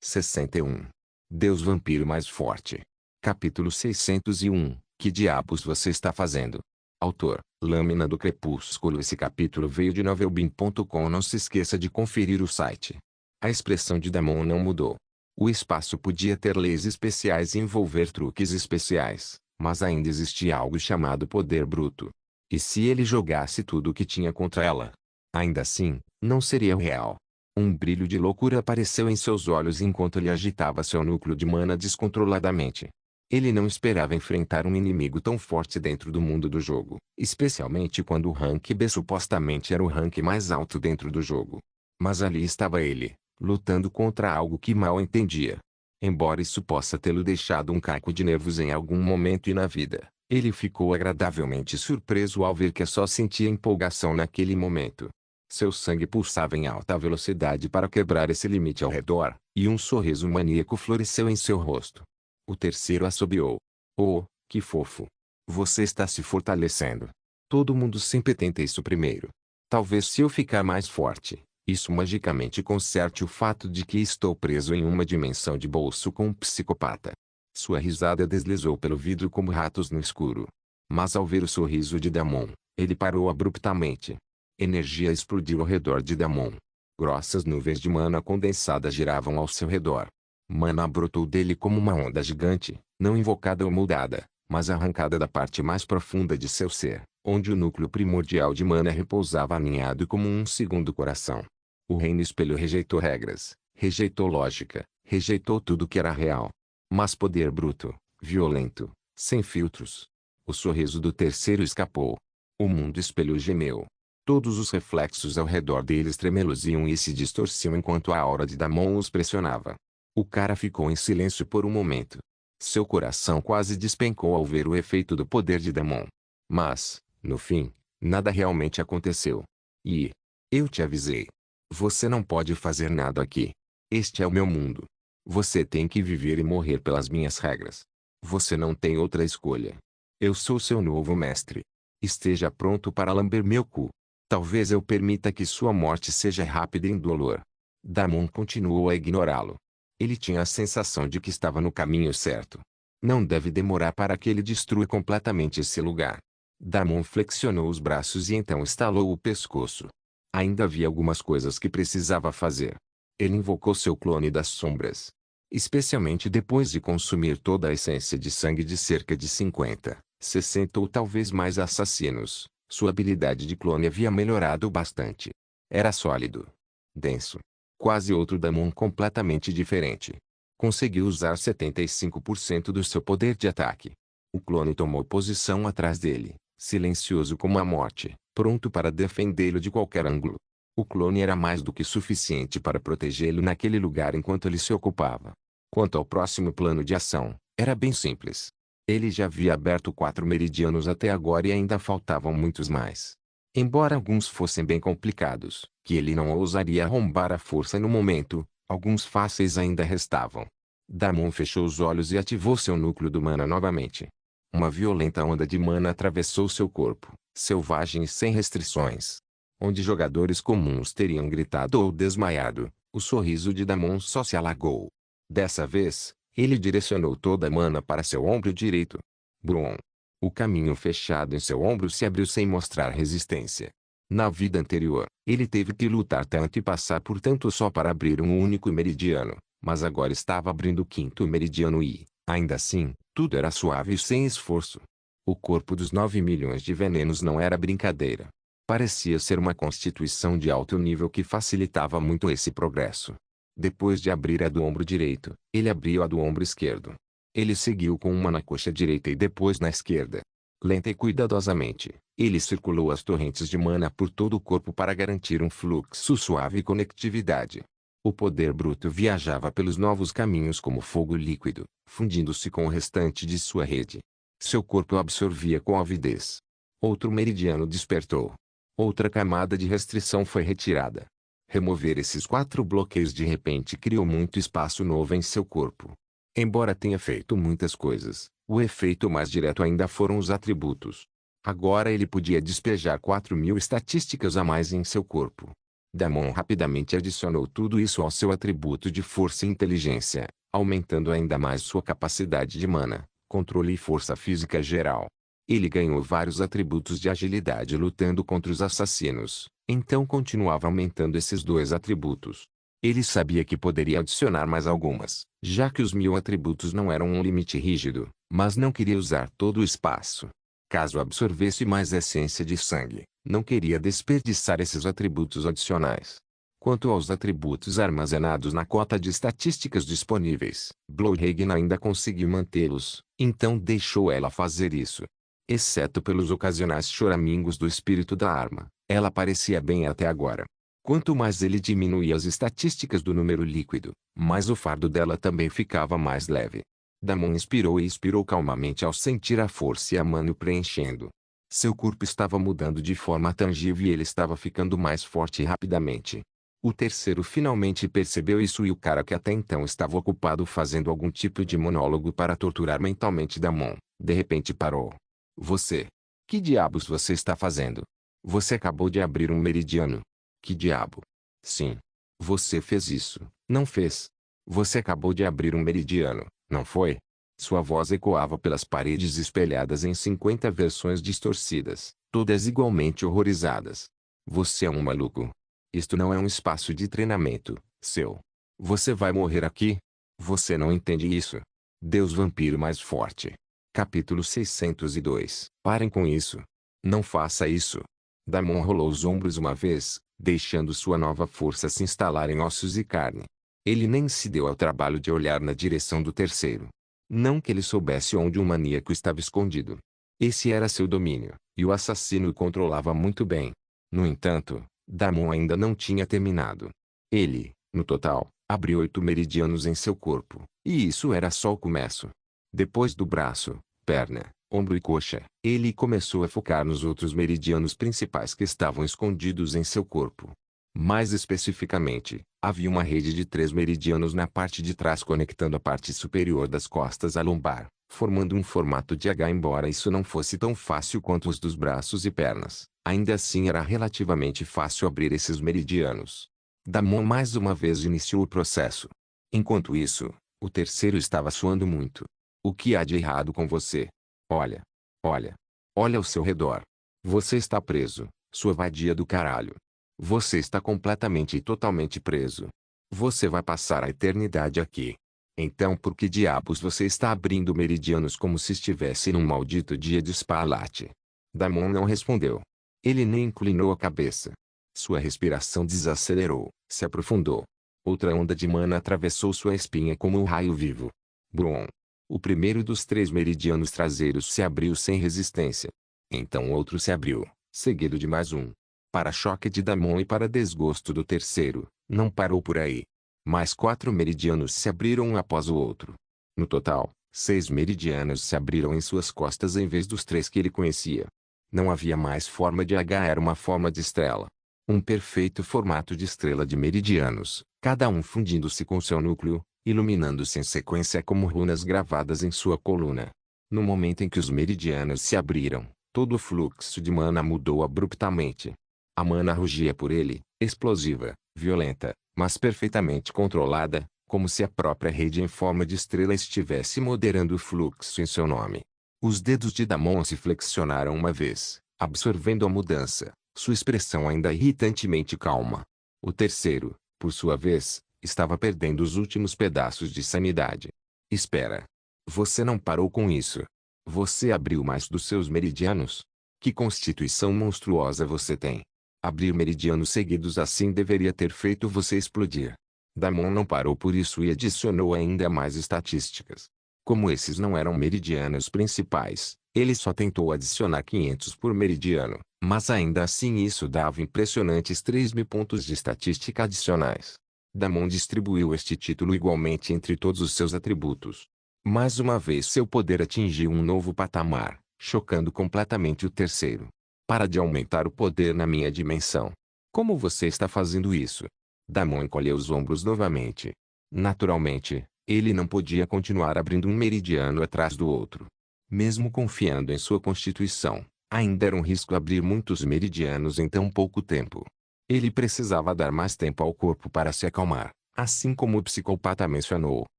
61. Deus vampiro mais forte. Capítulo 601. Que diabos você está fazendo? Autor, Lâmina do Crepúsculo. Esse capítulo veio de novelbean.com. Não se esqueça de conferir o site. A expressão de Damon não mudou. O espaço podia ter leis especiais e envolver truques especiais, mas ainda existia algo chamado poder bruto. E se ele jogasse tudo o que tinha contra ela? Ainda assim, não seria real. Um brilho de loucura apareceu em seus olhos enquanto ele agitava seu núcleo de mana descontroladamente. Ele não esperava enfrentar um inimigo tão forte dentro do mundo do jogo, especialmente quando o rank B supostamente era o rank mais alto dentro do jogo. Mas ali estava ele, lutando contra algo que mal entendia. Embora isso possa tê-lo deixado um caco de nervos em algum momento e na vida, ele ficou agradavelmente surpreso ao ver que só sentia empolgação naquele momento. Seu sangue pulsava em alta velocidade para quebrar esse limite ao redor, e um sorriso maníaco floresceu em seu rosto. O terceiro assobiou. Oh, que fofo! Você está se fortalecendo. Todo mundo sempre tenta isso primeiro. Talvez se eu ficar mais forte, isso magicamente conserte o fato de que estou preso em uma dimensão de bolso com um psicopata. Sua risada deslizou pelo vidro como ratos no escuro. Mas ao ver o sorriso de Damon, ele parou abruptamente. Energia explodiu ao redor de Damon. Grossas nuvens de mana condensada giravam ao seu redor. Mana brotou dele como uma onda gigante, não invocada ou moldada, mas arrancada da parte mais profunda de seu ser, onde o núcleo primordial de mana repousava aninhado como um segundo coração. O Reino Espelho rejeitou regras, rejeitou lógica, rejeitou tudo que era real. Mas poder bruto, violento, sem filtros. O sorriso do terceiro escapou. O mundo espelho gemeu. Todos os reflexos ao redor deles tremeluziam e se distorciam enquanto a aura de Damon os pressionava. O cara ficou em silêncio por um momento. Seu coração quase despencou ao ver o efeito do poder de Damon. Mas, no fim, nada realmente aconteceu. E eu te avisei. Você não pode fazer nada aqui. Este é o meu mundo. Você tem que viver e morrer pelas minhas regras. Você não tem outra escolha. Eu sou seu novo mestre. Esteja pronto para lamber meu cu. Talvez eu permita que sua morte seja rápida e indolor. Damon continuou a ignorá-lo. Ele tinha a sensação de que estava no caminho certo. Não deve demorar para que ele destrua completamente esse lugar. Damon flexionou os braços e então estalou o pescoço. Ainda havia algumas coisas que precisava fazer. Ele invocou seu clone das sombras. Especialmente depois de consumir toda a essência de sangue de cerca de 50, 60 ou talvez mais assassinos, sua habilidade de clone havia melhorado bastante. Era sólido. Denso. Quase outro Damon completamente diferente. Conseguiu usar 75% do seu poder de ataque. O clone tomou posição atrás dele, silencioso como a morte, pronto para defendê-lo de qualquer ângulo. O clone era mais do que suficiente para protegê-lo naquele lugar enquanto ele se ocupava. Quanto ao próximo plano de ação, era bem simples. Ele já havia aberto 4 meridianos até agora e ainda faltavam muitos mais. Embora alguns fossem bem complicados, que ele não ousaria arrombar à força no momento, alguns fáceis ainda restavam. Damon fechou os olhos e ativou seu núcleo do mana novamente. Uma violenta onda de mana atravessou seu corpo, selvagem e sem restrições. Onde jogadores comuns teriam gritado ou desmaiado, o sorriso de Damon só se alagou. Dessa vez, ele direcionou toda a mana para seu ombro direito. Brum! O caminho fechado em seu ombro se abriu sem mostrar resistência. Na vida anterior, ele teve que lutar tanto e passar por tanto só para abrir um único meridiano, mas agora estava abrindo o 5º meridiano e, ainda assim, tudo era suave e sem esforço. O corpo dos 9 milhões de venenos não era brincadeira. Parecia ser uma constituição de alto nível que facilitava muito esse progresso. Depois de abrir a do ombro direito, ele abriu a do ombro esquerdo. Ele seguiu com uma na coxa direita e depois na esquerda. Lenta e cuidadosamente, ele circulou as torrentes de mana por todo o corpo para garantir um fluxo suave e conectividade. O poder bruto viajava pelos novos caminhos como fogo líquido, fundindo-se com o restante de sua rede. Seu corpo absorvia com avidez. Outro meridiano despertou. Outra camada de restrição foi retirada. Remover esses 4 bloqueios de repente criou muito espaço novo em seu corpo. Embora tenha feito muitas coisas, o efeito mais direto ainda foram os atributos. Agora ele podia despejar 4.000 estatísticas a mais em seu corpo. Damon rapidamente adicionou tudo isso ao seu atributo de força e inteligência, aumentando ainda mais sua capacidade de mana, controle e força física geral. Ele ganhou vários atributos de agilidade lutando contra os assassinos, então continuava aumentando esses dois atributos. Ele sabia que poderia adicionar mais algumas, já que os 1000 atributos não eram um limite rígido, mas não queria usar todo o espaço. Caso absorvesse mais essência de sangue, não queria desperdiçar esses atributos adicionais. Quanto aos atributos armazenados na cota de estatísticas disponíveis, Blowhagen ainda conseguiu mantê-los, então deixou ela fazer isso. Exceto pelos ocasionais choramingos do espírito da arma, ela parecia bem até agora. Quanto mais ele diminuía as estatísticas do número líquido, mais o fardo dela também ficava mais leve. Damon inspirou e expirou calmamente ao sentir a força e a mana o preenchendo. Seu corpo estava mudando de forma tangível e ele estava ficando mais forte rapidamente. O terceiro finalmente percebeu isso e o cara que até então estava ocupado fazendo algum tipo de monólogo para torturar mentalmente Damon, de repente parou. Você. Que diabos você está fazendo? Você acabou de abrir um meridiano. Que diabo? Sim. Você fez isso, não fez? Você acabou de abrir um meridiano, não foi? Sua voz ecoava pelas paredes espelhadas em 50 versões distorcidas, todas igualmente horrorizadas. Você é um maluco. Isto não é um espaço de treinamento, seu. Você vai morrer aqui? Você não entende isso. Deus vampiro mais forte. Capítulo 602. Parem com isso. Não faça isso. Damon rolou os ombros uma vez, deixando sua nova força se instalar em ossos e carne. Ele nem se deu ao trabalho de olhar na direção do terceiro. Não que ele soubesse onde um maníaco estava escondido. Esse era seu domínio, e o assassino o controlava muito bem. No entanto, Damon ainda não tinha terminado. Ele, no total, abriu 8 meridianos em seu corpo, e isso era só o começo. Depois do braço, perna, ombro e coxa, ele começou a focar nos outros meridianos principais que estavam escondidos em seu corpo. Mais especificamente, havia uma rede de 3 meridianos na parte de trás conectando a parte superior das costas à lombar, formando um formato de H. Embora isso não fosse tão fácil quanto os dos braços e pernas, ainda assim era relativamente fácil abrir esses meridianos. Damon mais uma vez iniciou o processo. Enquanto isso, o terceiro estava suando muito. O que há de errado com você? Olha. Olha. Olha ao seu redor. Você está preso, sua vadia do caralho. Você está completamente e totalmente preso. Você vai passar a eternidade aqui. Então por que diabos você está abrindo meridianos como se estivesse num maldito dia de Spalate? Damon não respondeu. Ele nem inclinou a cabeça. Sua respiração desacelerou, se aprofundou. Outra onda de mana atravessou sua espinha como um raio vivo. Brum. O primeiro dos 3 meridianos traseiros se abriu sem resistência. Então outro se abriu, seguido de mais um. Para choque de Damon e para desgosto do terceiro, não parou por aí. Mais 4 meridianos se abriram um após o outro. No total, 6 meridianos se abriram em suas costas em vez dos 3 que ele conhecia. Não havia mais forma de H, era uma forma de estrela. Um perfeito formato de estrela de meridianos, cada um fundindo-se com seu núcleo, iluminando-se em sequência como runas gravadas em sua coluna. No momento em que os meridianos se abriram, todo o fluxo de mana mudou abruptamente. A mana rugia por ele, explosiva, violenta, mas perfeitamente controlada, como se a própria rede em forma de estrela estivesse moderando o fluxo em seu nome. Os dedos de Damon se flexionaram uma vez, absorvendo a mudança, sua expressão ainda irritantemente calma. O terceiro, por sua vez, estava perdendo os últimos pedaços de sanidade. Espera. Você não parou com isso. Você abriu mais dos seus meridianos? Que constituição monstruosa você tem. Abrir meridianos seguidos assim deveria ter feito você explodir. Damon não parou por isso e adicionou ainda mais estatísticas. Como esses não eram meridianos principais, ele só tentou adicionar 500 por meridiano, mas ainda assim isso dava impressionantes 3.000 pontos de estatística adicionais. Damon distribuiu este título igualmente entre todos os seus atributos. Mais uma vez seu poder atingiu um novo patamar, chocando completamente o terceiro. Para de aumentar o poder na minha dimensão. Como você está fazendo isso? Damon encolheu os ombros novamente. Naturalmente, ele não podia continuar abrindo um meridiano atrás do outro. Mesmo confiando em sua constituição, ainda era um risco abrir muitos meridianos em tão pouco tempo. Ele precisava dar mais tempo ao corpo para se acalmar, assim como o psicopata mencionou.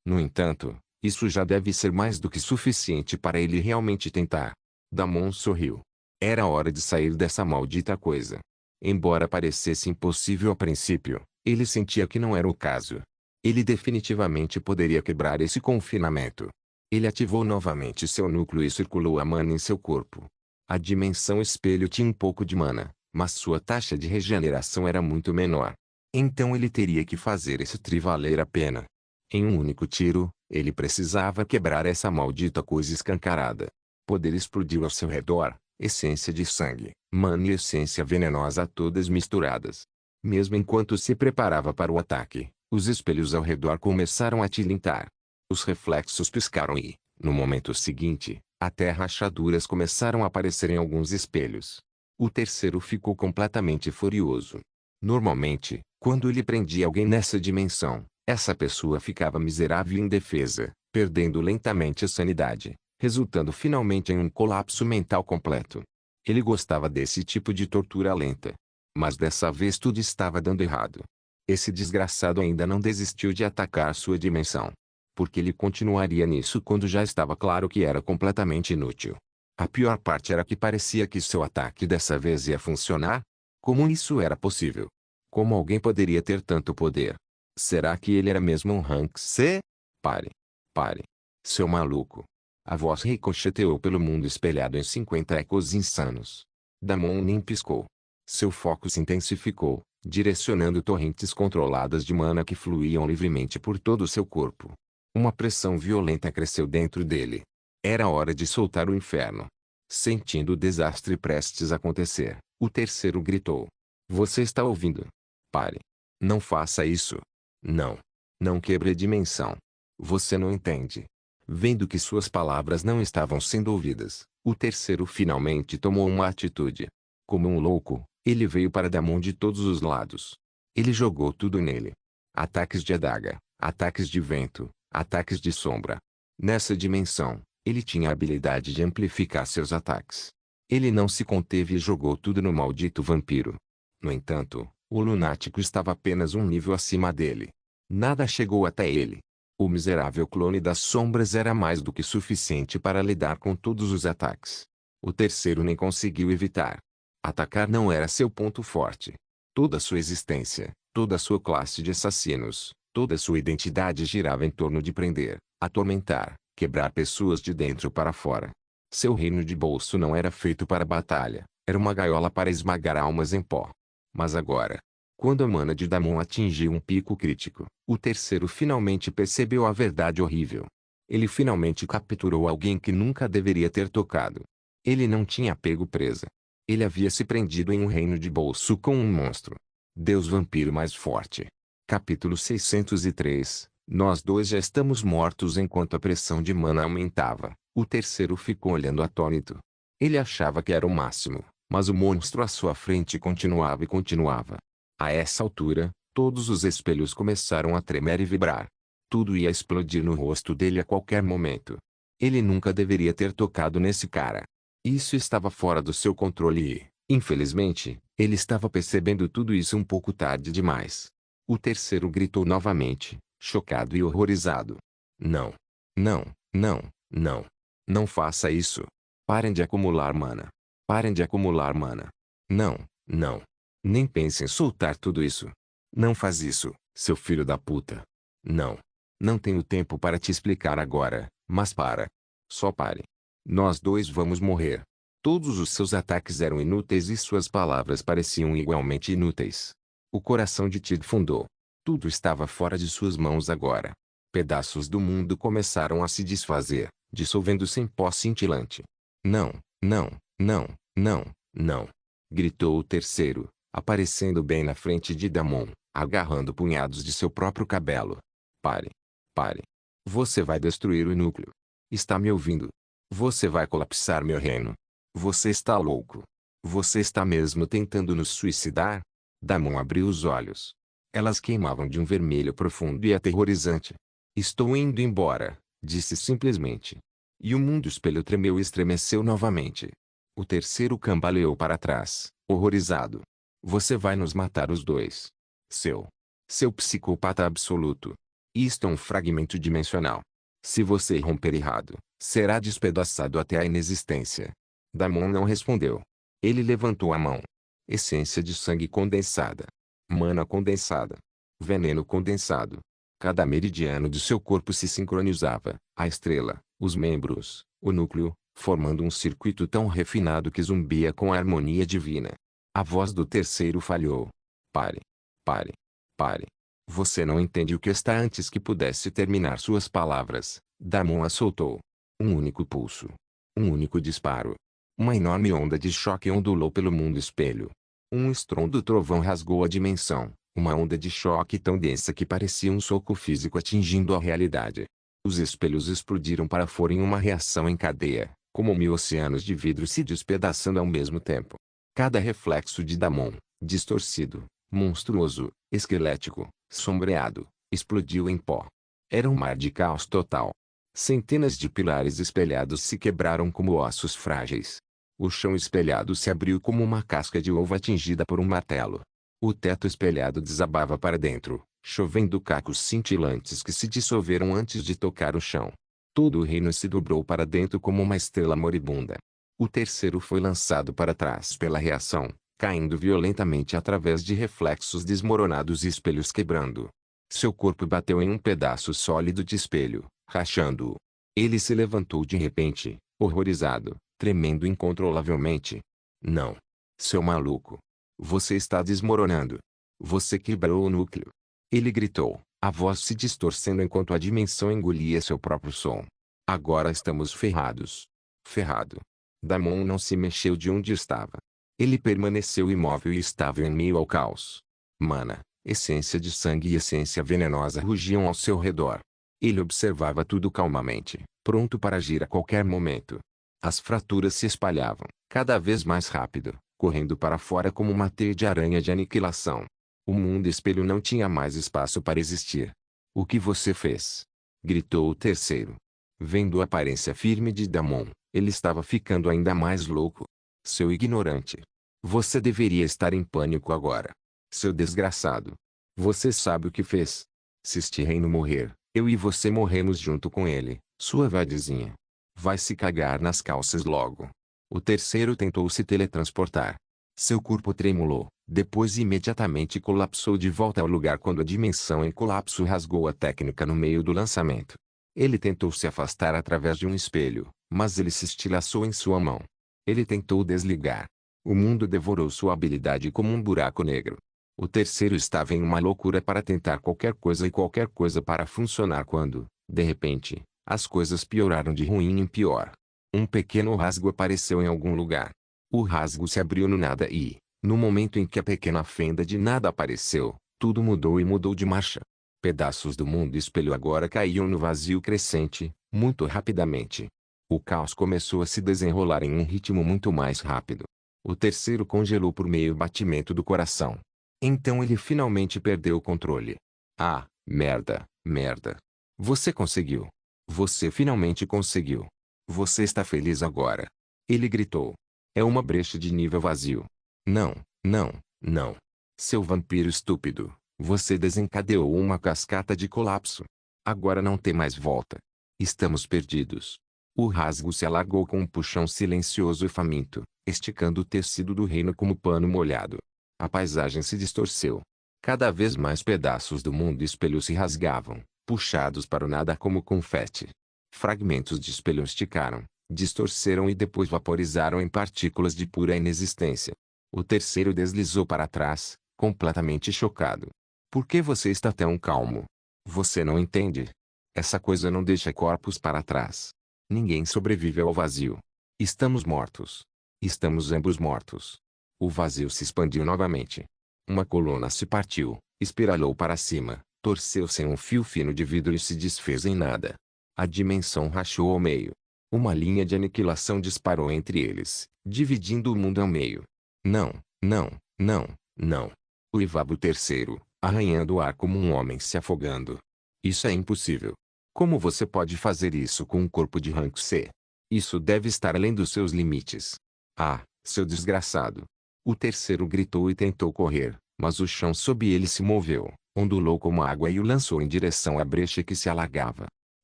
No entanto, isso já deve ser mais do que suficiente para ele realmente tentar. Damon sorriu. Era hora de sair dessa maldita coisa. Embora parecesse impossível a princípio, ele sentia que não era o caso. Ele definitivamente poderia quebrar esse confinamento. Ele ativou novamente seu núcleo e circulou a mana em seu corpo. A dimensão espelho tinha um pouco de mana, mas sua taxa de regeneração era muito menor. Então ele teria que fazer esse tri valer a pena. Em um único tiro, ele precisava quebrar essa maldita coisa escancarada. Poder explodiu ao seu redor, essência de sangue, mana e essência venenosa todas misturadas. Mesmo enquanto se preparava para o ataque, os espelhos ao redor começaram a tilintar. Os reflexos piscaram e, no momento seguinte, até rachaduras começaram a aparecer em alguns espelhos. O terceiro ficou completamente furioso. Normalmente, quando ele prendia alguém nessa dimensão, essa pessoa ficava miserável e indefesa, perdendo lentamente a sanidade, resultando finalmente em um colapso mental completo. Ele gostava desse tipo de tortura lenta. Mas dessa vez tudo estava dando errado. Esse desgraçado ainda não desistiu de atacar sua dimensão. Porque ele continuaria nisso quando já estava claro que era completamente inútil. A pior parte era que parecia que seu ataque dessa vez ia funcionar. Como isso era possível? Como alguém poderia ter tanto poder? Será que ele era mesmo um Rank C? Pare. Pare. Seu maluco. A voz ricocheteou pelo mundo espelhado em 50 ecos insanos. Damon nem piscou. Seu foco se intensificou, direcionando torrentes controladas de mana que fluíam livremente por todo o seu corpo. Uma pressão violenta cresceu dentro dele. Era hora de soltar o inferno. Sentindo o desastre prestes a acontecer, o terceiro gritou. Você está ouvindo? Pare. Não faça isso. Não. Não quebre a dimensão. Você não entende. Vendo que suas palavras não estavam sendo ouvidas, o terceiro finalmente tomou uma atitude. Como um louco, ele veio para Damon de todos os lados. Ele jogou tudo nele. Ataques de adaga, ataques de vento, ataques de sombra. Nessa dimensão, ele tinha a habilidade de amplificar seus ataques. Ele não se conteve e jogou tudo no maldito vampiro. No entanto, o lunático estava apenas um nível acima dele. Nada chegou até ele. O miserável clone das sombras era mais do que suficiente para lidar com todos os ataques. O terceiro nem conseguiu evitar. Atacar não era seu ponto forte. Toda sua existência, toda sua classe de assassinos, toda sua identidade girava em torno de prender, atormentar, quebrar pessoas de dentro para fora. Seu reino de bolso não era feito para batalha, era uma gaiola para esmagar almas em pó. Mas agora, quando a mana de Damon atingiu um pico crítico, o terceiro finalmente percebeu a verdade horrível. Ele finalmente capturou alguém que nunca deveria ter tocado. Ele não tinha pego presa. Ele havia se prendido em um reino de bolso com um monstro. Deus vampiro mais forte. Capítulo 603. Nós dois já estamos mortos. Enquanto a pressão de mana aumentava, o terceiro ficou olhando atônito. Ele achava que era o máximo, mas o monstro à sua frente continuava e continuava. A essa altura, todos os espelhos começaram a tremer e vibrar. Tudo ia explodir no rosto dele a qualquer momento. Ele nunca deveria ter tocado nesse cara. Isso estava fora do seu controle e, infelizmente, ele estava percebendo tudo isso um pouco tarde demais. O terceiro gritou novamente, chocado e horrorizado. Não. Não, não, não. Não faça isso. Parem de acumular mana. Parem de acumular mana. Não, não. Nem pense em soltar tudo isso. Não faz isso, seu filho da puta. Não. Não tenho tempo para te explicar agora, mas para. Só pare. Nós dois vamos morrer. Todos os seus ataques eram inúteis e suas palavras pareciam igualmente inúteis. O coração de Tid fundou. Tudo estava fora de suas mãos agora. Pedaços do mundo começaram a se desfazer, dissolvendo-se em pó cintilante. Não, não, não, não, não. Gritou o terceiro, aparecendo bem na frente de Damon, agarrando punhados de seu próprio cabelo. Pare. Pare. Você vai destruir o núcleo. Está me ouvindo? Você vai colapsar meu reino. Você está louco. Você está mesmo tentando nos suicidar? Damon abriu os olhos. Elas queimavam de um vermelho profundo e aterrorizante. Estou indo embora, disse simplesmente. E o mundo espelho tremeu e estremeceu novamente. O terceiro cambaleou para trás, horrorizado. Você vai nos matar os dois. Seu psicopata absoluto. Isto é um fragmento dimensional. Se você romper errado, será despedaçado até a inexistência. Damon não respondeu. Ele levantou a mão. Essência de sangue condensada. Mana condensada. Veneno condensado. Cada meridiano de seu corpo se sincronizava, a estrela, os membros, o núcleo, formando um circuito tão refinado que zumbia com a harmonia divina. A voz do terceiro falhou. Pare. Pare. Pare. Você não entende o que está antes que pudesse terminar suas palavras. Damon a soltou. Um único pulso. Um único disparo. Uma enorme onda de choque ondulou pelo mundo espelho. Um estrondo trovão rasgou a dimensão. Uma onda de choque tão densa que parecia um soco físico atingindo a realidade. Os espelhos explodiram para fora em uma reação em cadeia, como 1000 oceanos de vidro se despedaçando ao mesmo tempo. Cada reflexo de Damon, distorcido, monstruoso, esquelético, sombreado, explodiu em pó. Era um mar de caos total. Centenas de pilares espelhados se quebraram como ossos frágeis. O chão espelhado se abriu como uma casca de ovo atingida por um martelo. O teto espelhado desabava para dentro, chovendo cacos cintilantes que se dissolveram antes de tocar o chão. Todo o reino se dobrou para dentro como uma estrela moribunda. O terceiro foi lançado para trás pela reação, caindo violentamente através de reflexos desmoronados e espelhos quebrando. Seu corpo bateu em um pedaço sólido de espelho, rachando-o. Ele se levantou de repente, horrorizado, tremendo incontrolavelmente. Não. Seu maluco. Você está desmoronando. Você quebrou o núcleo. Ele gritou, a voz se distorcendo enquanto a dimensão engolia seu próprio som. Agora estamos ferrados. Ferrado. Damon não se mexeu de onde estava. Ele permaneceu imóvel e estável em meio ao caos. Mana, essência de sangue e essência venenosa rugiam ao seu redor. Ele observava tudo calmamente, pronto para agir a qualquer momento. As fraturas se espalhavam, cada vez mais rápido, correndo para fora como uma teia de aranha de aniquilação. O mundo espelho não tinha mais espaço para existir. O que você fez? Gritou o terceiro. Vendo a aparência firme de Damon, ele estava ficando ainda mais louco. Seu ignorante. Você deveria estar em pânico agora. Seu desgraçado. Você sabe o que fez. Se este reino morrer, eu e você morremos junto com ele, sua vadizinha. Vai se cagar nas calças logo. O terceiro tentou se teletransportar. Seu corpo tremulou, depois imediatamente colapsou de volta ao lugar quando a dimensão em colapso rasgou a técnica no meio do lançamento. Ele tentou se afastar através de um espelho, mas ele se estilhaçou em sua mão. Ele tentou desligar. O mundo devorou sua habilidade como um buraco negro. O terceiro estava em uma loucura para tentar qualquer coisa e qualquer coisa para funcionar quando, de repente, as coisas pioraram de ruim em pior. Um pequeno rasgo apareceu em algum lugar. O rasgo se abriu no nada e, no momento em que a pequena fenda de nada apareceu, tudo mudou e mudou de marcha. Pedaços do mundo espelho agora caíam no vazio crescente, muito rapidamente. O caos começou a se desenrolar em um ritmo muito mais rápido. O terceiro congelou por meio batimento do coração. Então ele finalmente perdeu o controle. Ah, merda, merda. Você conseguiu. Você finalmente conseguiu. Você está feliz agora. Ele gritou. É uma brecha de nível vazio. Não, não, não. Seu vampiro estúpido, você desencadeou uma cascata de colapso. Agora não tem mais volta. Estamos perdidos. O rasgo se alargou com um puxão silencioso e faminto, esticando o tecido do reino como pano molhado. A paisagem se distorceu. Cada vez mais pedaços do mundo espelho se rasgavam, puxados para o nada como confete. Fragmentos de espelho esticaram, distorceram e depois vaporizaram em partículas de pura inexistência. O terceiro deslizou para trás, completamente chocado. Por que você está tão calmo? Você não entende? Essa coisa não deixa corpos para trás. Ninguém sobrevive ao vazio. Estamos mortos. Estamos ambos mortos. O vazio se expandiu novamente. Uma coluna se partiu, espiralou para cima, torceu-se em um fio fino de vidro e se desfez em nada. A dimensão rachou ao meio. Uma linha de aniquilação disparou entre eles, dividindo o mundo ao meio. Não, não, não, não. Uivava o terceiro, arranhando o ar como um homem se afogando. Isso é impossível. Como você pode fazer isso com um corpo de rank C? Isso deve estar além dos seus limites. Ah, seu desgraçado. O terceiro gritou e tentou correr, mas o chão sob ele se moveu, ondulou como água e o lançou em direção à brecha que se alagava.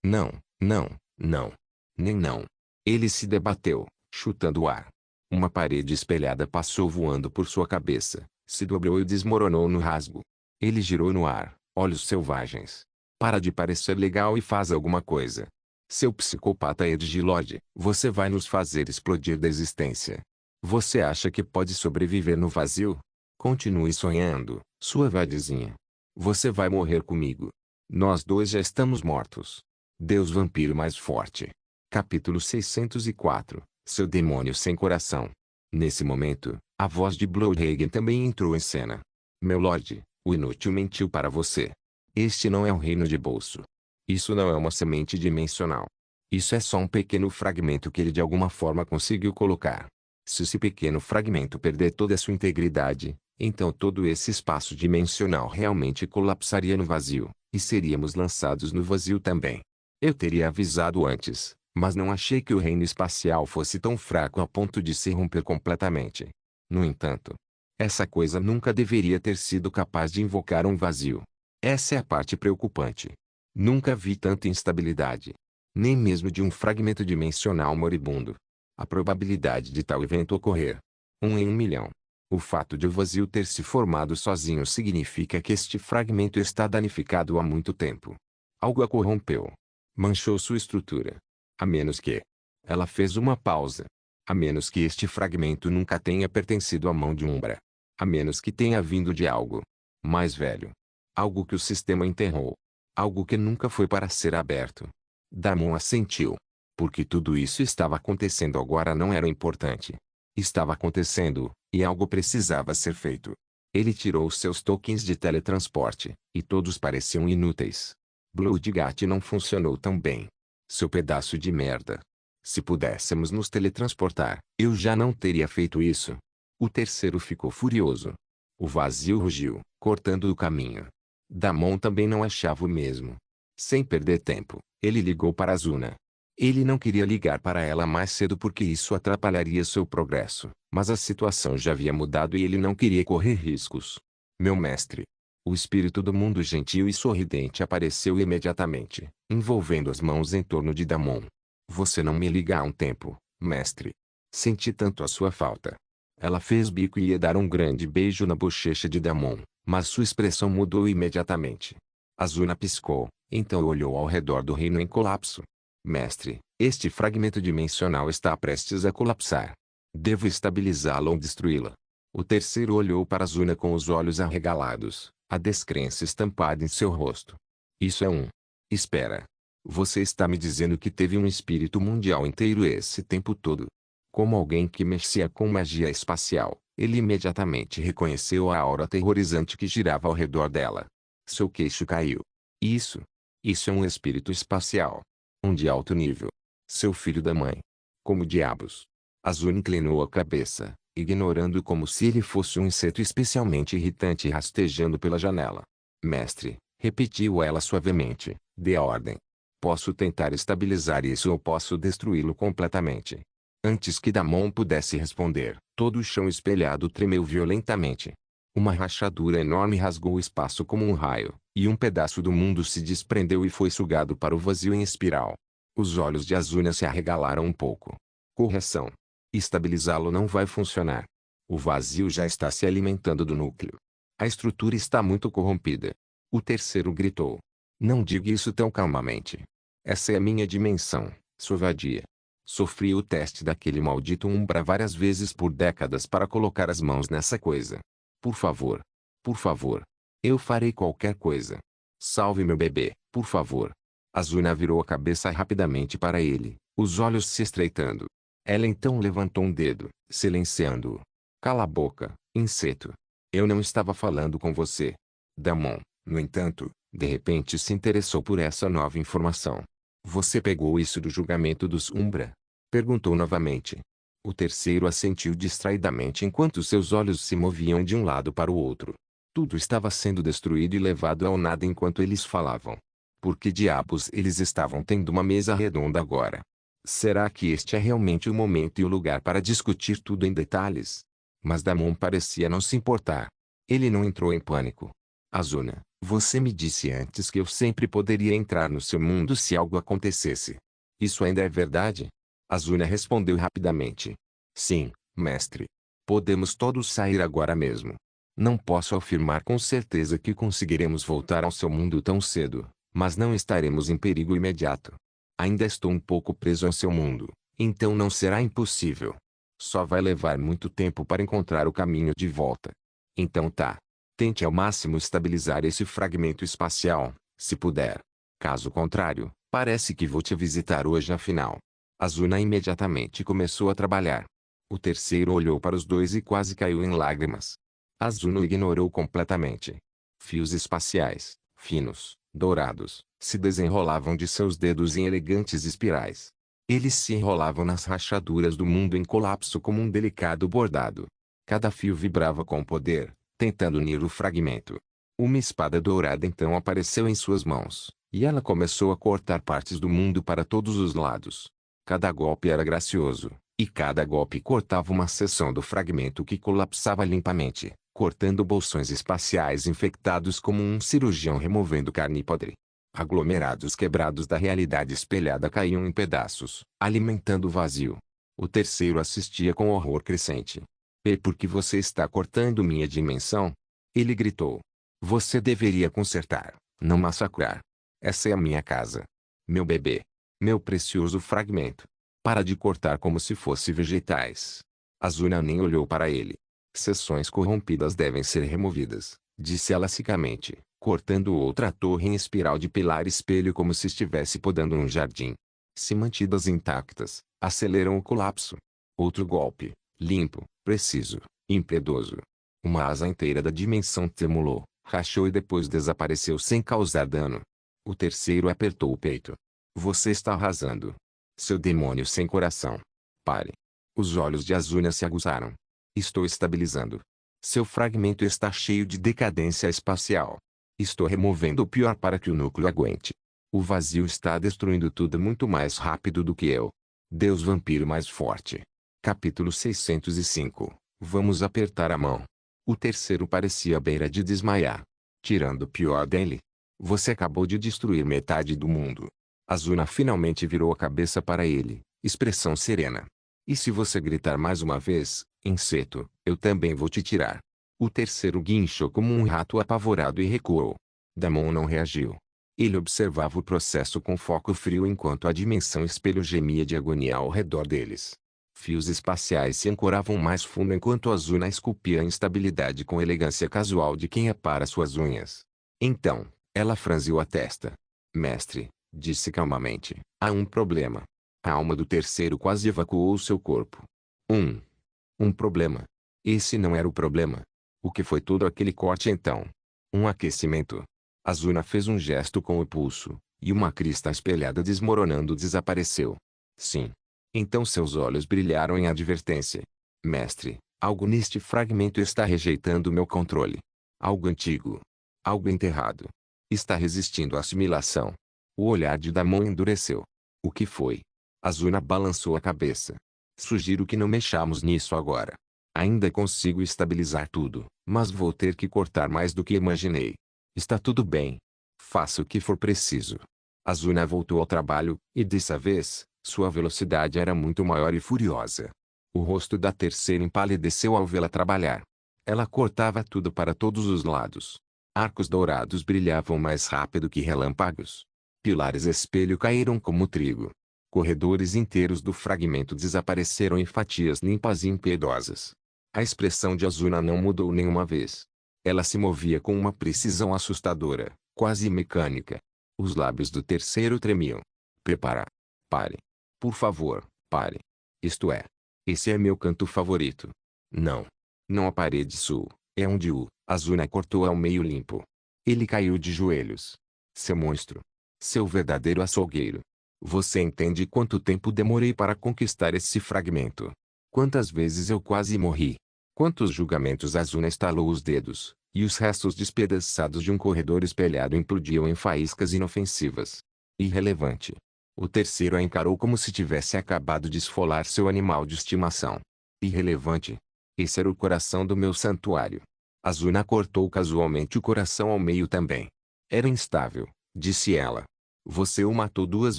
Não, não, não. Nem não. Ele se debateu, chutando o ar. Uma parede espelhada passou voando por sua cabeça, se dobrou e desmoronou no rasgo. Ele girou no ar, olhos selvagens. Para de parecer legal e faz alguma coisa. Seu psicopata Edgelord, você vai nos fazer explodir da existência. Você acha que pode sobreviver no vazio? Continue sonhando, sua vadizinha. Você vai morrer comigo. Nós dois já estamos mortos. Deus vampiro mais forte. Capítulo 604. Seu demônio sem coração. Nesse momento, a voz de Bloodhagen também entrou em cena. Meu lord, o inútil mentiu para você. Este não é um reino de bolso. Isso não é uma semente dimensional. Isso é só um pequeno fragmento que ele de alguma forma conseguiu colocar. Se esse pequeno fragmento perder toda a sua integridade, então todo esse espaço dimensional realmente colapsaria no vazio, e seríamos lançados no vazio também. Eu teria avisado antes, mas não achei que o reino espacial fosse tão fraco a ponto de se romper completamente. No entanto, essa coisa nunca deveria ter sido capaz de invocar um vazio. Essa é a parte preocupante. Nunca vi tanta instabilidade. Nem mesmo de um fragmento dimensional moribundo. A probabilidade de tal evento ocorrer. 1 em 1 milhão. O fato de o vazio ter se formado sozinho significa que este fragmento está danificado há muito tempo. Algo a corrompeu. Manchou sua estrutura. A menos que... Ela fez uma pausa. A menos que este fragmento nunca tenha pertencido à mão de Umbra. A menos que tenha vindo de algo mais velho. Algo que o sistema enterrou. Algo que nunca foi para ser aberto. Damon assentiu. Porque tudo isso estava acontecendo agora não era importante. Estava acontecendo, e algo precisava ser feito. Ele tirou seus tokens de teletransporte, e todos pareciam inúteis. Bloodgat não funcionou tão bem. Seu pedaço de merda. Se pudéssemos nos teletransportar, eu já não teria feito isso. O terceiro ficou furioso. O vazio rugiu, cortando o caminho. Damon também não achava o mesmo. Sem perder tempo, ele ligou para Azuna. Ele não queria ligar para ela mais cedo porque isso atrapalharia seu progresso, mas a situação já havia mudado e ele não queria correr riscos. Meu mestre. O espírito do mundo gentil e sorridente apareceu imediatamente, envolvendo as mãos em torno de Damon. Você não me liga há um tempo, mestre. Senti tanto a sua falta. Ela fez bico e ia dar um grande beijo na bochecha de Damon, mas sua expressão mudou imediatamente. Azuna piscou, então olhou ao redor do reino em colapso. Mestre, este fragmento dimensional está prestes a colapsar. Devo estabilizá-la ou destruí-la. O terceiro olhou para Azuna com os olhos arregalados, a descrença estampada em seu rosto. Isso é um... Espera. Você está me dizendo que teve um espírito mundial inteiro esse tempo todo? Como alguém que mexia com magia espacial, ele imediatamente reconheceu a aura aterrorizante que girava ao redor dela. Seu queixo caiu. Isso é um espírito espacial. Um de alto nível. Seu filho da mãe. Como diabos? Azuna inclinou a cabeça, ignorando como se ele fosse um inseto especialmente irritante rastejando pela janela. Mestre, repetiu ela suavemente, dê a ordem. Posso tentar estabilizar isso ou posso destruí-lo completamente. Antes que Damon pudesse responder, todo o chão espelhado tremeu violentamente. Uma rachadura enorme rasgou o espaço como um raio, e um pedaço do mundo se desprendeu e foi sugado para o vazio em espiral. Os olhos de Azuna se arregalaram um pouco. Correção. Estabilizá-lo não vai funcionar. O vazio já está se alimentando do núcleo. A estrutura está muito corrompida. O terceiro gritou. Não diga isso tão calmamente. Essa é a minha dimensão, sua vadia. Sofri o teste daquele maldito Umbra várias vezes por décadas para colocar as mãos nessa coisa. Por favor. Por favor. Eu farei qualquer coisa. Salve meu bebê, por favor. Azuna virou a cabeça rapidamente para ele, os olhos se estreitando. Ela então levantou um dedo, silenciando-o. Cala a boca, inseto. Eu não estava falando com você. Damon, no entanto, de repente se interessou por essa nova informação. Você pegou isso do julgamento dos Umbra? Perguntou novamente. O terceiro assentiu distraidamente enquanto seus olhos se moviam de um lado para o outro. Tudo estava sendo destruído e levado ao nada enquanto eles falavam. Por que diabos eles estavam tendo uma mesa redonda agora? Será que este é realmente o momento e o lugar para discutir tudo em detalhes? Mas Damon parecia não se importar. Ele não entrou em pânico. Azuna, você me disse antes que eu sempre poderia entrar no seu mundo se algo acontecesse. Isso ainda é verdade? Azuna respondeu rapidamente. Sim, mestre. Podemos todos sair agora mesmo. Não posso afirmar com certeza que conseguiremos voltar ao seu mundo tão cedo, mas não estaremos em perigo imediato. Ainda estou um pouco preso ao seu mundo, então não será impossível. Só vai levar muito tempo para encontrar o caminho de volta. Então tá. Tente ao máximo estabilizar esse fragmento espacial, se puder. Caso contrário, parece que vou te visitar hoje afinal. Azuna imediatamente começou a trabalhar. O terceiro olhou para os dois e quase caiu em lágrimas. Azuna o ignorou completamente. Fios espaciais, finos, dourados, se desenrolavam de seus dedos em elegantes espirais. Eles se enrolavam nas rachaduras do mundo em colapso como um delicado bordado. Cada fio vibrava com poder, tentando unir o fragmento. Uma espada dourada então apareceu em suas mãos, e ela começou a cortar partes do mundo para todos os lados. Cada golpe era gracioso, e cada golpe cortava uma seção do fragmento que colapsava limpamente, cortando bolsões espaciais infectados como um cirurgião removendo carne podre. Aglomerados quebrados da realidade espelhada caíam em pedaços, alimentando o vazio. O terceiro assistia com horror crescente. E por que você está cortando minha dimensão? Ele gritou. Você deveria consertar, não massacrar. Essa é a minha casa. Meu bebê. Meu precioso fragmento. Para de cortar como se fosse vegetais. Azuna nem olhou para ele. Seções corrompidas devem ser removidas, disse ela secamente, cortando outra torre em espiral de pilar espelho como se estivesse podando um jardim. Se mantidas intactas, aceleram o colapso. Outro golpe, limpo, preciso, impiedoso. Uma asa inteira da dimensão tremulou, rachou e depois desapareceu sem causar dano. O terceiro apertou o peito. Você está arrasando. Seu demônio sem coração. Pare. Os olhos de Azuna se aguçaram. Estou estabilizando. Seu fragmento está cheio de decadência espacial. Estou removendo o pior para que o núcleo aguente. O vazio está destruindo tudo muito mais rápido do que eu. Deus vampiro mais forte. Capítulo 605. Vamos apertar a mão. O terceiro parecia à beira de desmaiar. Tirando o pior dele. Você acabou de destruir metade do mundo. Azuna finalmente virou a cabeça para ele, expressão serena. E se você gritar mais uma vez, inseto, eu também vou te tirar. O terceiro guinchou como um rato apavorado e recuou. Damon não reagiu. Ele observava o processo com foco frio enquanto a dimensão espelho gemia de agonia ao redor deles. Fios espaciais se ancoravam mais fundo enquanto Azuna esculpia a instabilidade com elegância casual de quem apara suas unhas. Então, ela franziu a testa. Mestre, disse calmamente, há um problema. A alma do terceiro quase evacuou seu corpo. Um problema. Esse não era o problema. O que foi todo aquele corte então? Um aquecimento. Azuna fez um gesto com o pulso, e uma crista espelhada desmoronando desapareceu. Sim. Então seus olhos brilharam em advertência. Mestre, algo neste fragmento está rejeitando meu controle. Algo antigo. Algo enterrado. Está resistindo à assimilação. O olhar de Damon endureceu. O que foi? Azuna balançou a cabeça. Sugiro que não mexamos nisso agora. Ainda consigo estabilizar tudo, mas vou ter que cortar mais do que imaginei. Está tudo bem. Faça o que for preciso. Azuna voltou ao trabalho, e dessa vez, sua velocidade era muito maior e furiosa. O rosto da terceira empalideceu ao vê-la trabalhar. Ela cortava tudo para todos os lados. Arcos dourados brilhavam mais rápido que relâmpagos. Pilares espelho caíram como trigo. Corredores inteiros do fragmento desapareceram em fatias limpas e impiedosas. A expressão de Azuna não mudou nenhuma vez. Ela se movia com uma precisão assustadora, quase mecânica. Os lábios do terceiro tremiam. Prepara. Pare. Por favor, pare. Isto é. Esse é meu canto favorito. Não. Não a parede sul, é onde o Azuna cortou ao meio limpo. Ele caiu de joelhos. Seu monstro. Seu verdadeiro açougueiro. Você entende quanto tempo demorei para conquistar esse fragmento? Quantas vezes eu quase morri? Quantos julgamentos Azuna estalou os dedos, e os restos despedaçados de um corredor espelhado implodiam em faíscas inofensivas. Irrelevante. O terceiro a encarou como se tivesse acabado de esfolar seu animal de estimação. Irrelevante. Esse era o coração do meu santuário. Azuna cortou casualmente o coração ao meio também. Era instável, disse ela. Você o matou 2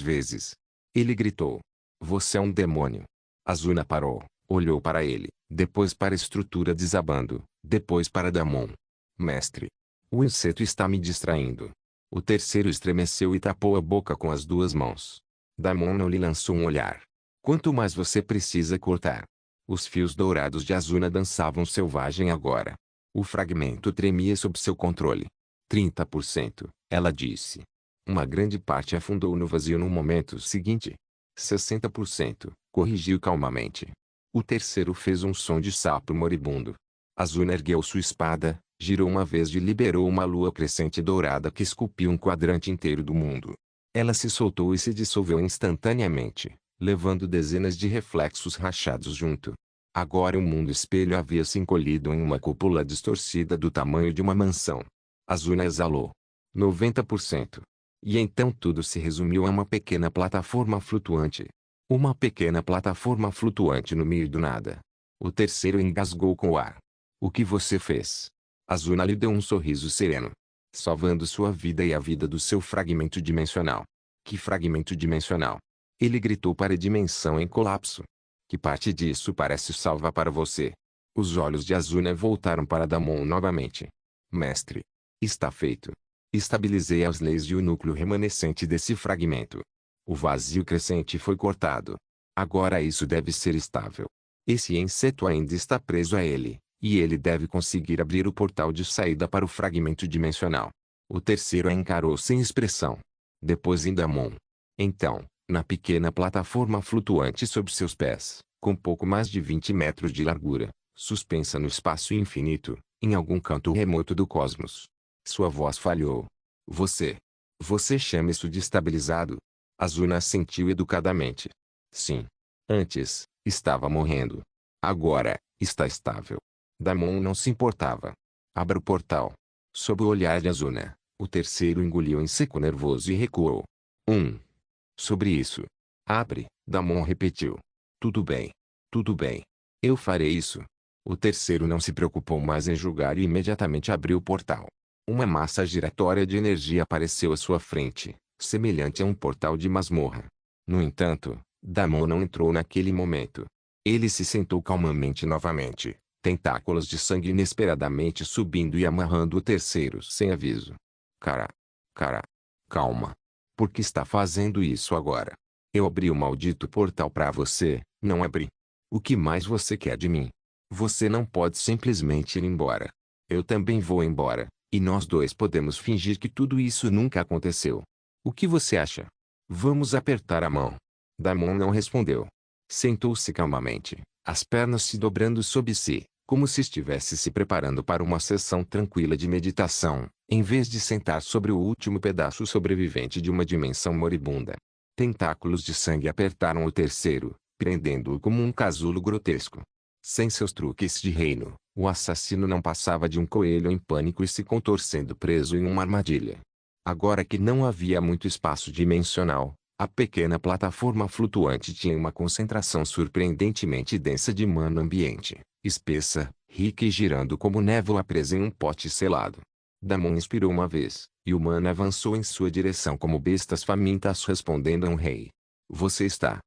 vezes. Ele gritou. Você é um demônio. Azuna parou, olhou para ele, depois para a estrutura desabando, depois para Damon. Mestre. O inseto está me distraindo. O terceiro estremeceu e tapou a boca com as 2 mãos. Damon não lhe lançou um olhar. Quanto mais você precisa cortar? Os fios dourados de Azuna dançavam selvagem agora. O fragmento tremia sob seu controle. 30%, ela disse. Uma grande parte afundou no vazio no momento seguinte. 60%, corrigiu calmamente. O terceiro fez um som de sapo moribundo. Azuna ergueu sua espada, girou uma vez e liberou uma lua crescente dourada que esculpiu um quadrante inteiro do mundo. Ela se soltou e se dissolveu instantaneamente, levando dezenas de reflexos rachados junto. Agora o mundo espelho havia se encolhido em uma cúpula distorcida do tamanho de uma mansão. Azuna exalou. 90%. E então tudo se resumiu a uma pequena plataforma flutuante. Uma pequena plataforma flutuante no meio do nada. O terceiro engasgou com o ar. O que você fez? Azuna lhe deu um sorriso sereno. Salvando sua vida e a vida do seu fragmento dimensional. Que fragmento dimensional? Ele gritou para a dimensão em colapso. Que parte disso parece salva para você? Os olhos de Azuna voltaram para Damon novamente. Mestre. Está feito. Estabilizei as leis e o núcleo remanescente desse fragmento. O vazio crescente foi cortado. Agora isso deve ser estável. Esse inseto ainda está preso a ele, e ele deve conseguir abrir o portal de saída para o fragmento dimensional. O terceiro a encarou sem expressão. Depois em Damon. Então, na pequena plataforma flutuante sob seus pés, com pouco mais de 20 metros de largura, suspensa no espaço infinito, em algum canto remoto do cosmos. Sua voz falhou. Você chama isso de estabilizado? Azuna assentiu educadamente. Sim. Antes, estava morrendo. Agora, está estável. Damon não se importava. Abra o portal. Sob o olhar de Azuna, o terceiro engoliu em seco nervoso e recuou. Sobre isso. Abre, Damon repetiu. Tudo bem. Tudo bem. Eu farei isso. O terceiro não se preocupou mais em julgar e imediatamente abriu o portal. Uma massa giratória de energia apareceu à sua frente, semelhante a um portal de masmorra. No entanto, Damon não entrou naquele momento. Ele se sentou calmamente novamente, tentáculos de sangue inesperadamente subindo e amarrando o terceiro sem aviso. Cara, calma. Por que está fazendo isso agora? Eu abri o maldito portal para você, não abri. O que mais você quer de mim? Você não pode simplesmente ir embora. Eu também vou embora. E nós dois podemos fingir que tudo isso nunca aconteceu. O que você acha? Vamos apertar a mão. Damon não respondeu. Sentou-se calmamente, as pernas se dobrando sob si, como se estivesse se preparando para uma sessão tranquila de meditação, em vez de sentar sobre o último pedaço sobrevivente de uma dimensão moribunda. Tentáculos de sangue apertaram o terceiro, prendendo-o como um casulo grotesco. Sem seus truques de reino, o assassino não passava de um coelho em pânico e se contorcendo preso em uma armadilha. Agora que não havia muito espaço dimensional, a pequena plataforma flutuante tinha uma concentração surpreendentemente densa de mana ambiente, espessa, rica e girando como névoa presa em um pote selado. Damon inspirou uma vez, e o mana avançou em sua direção como bestas famintas respondendo a um rei. Você está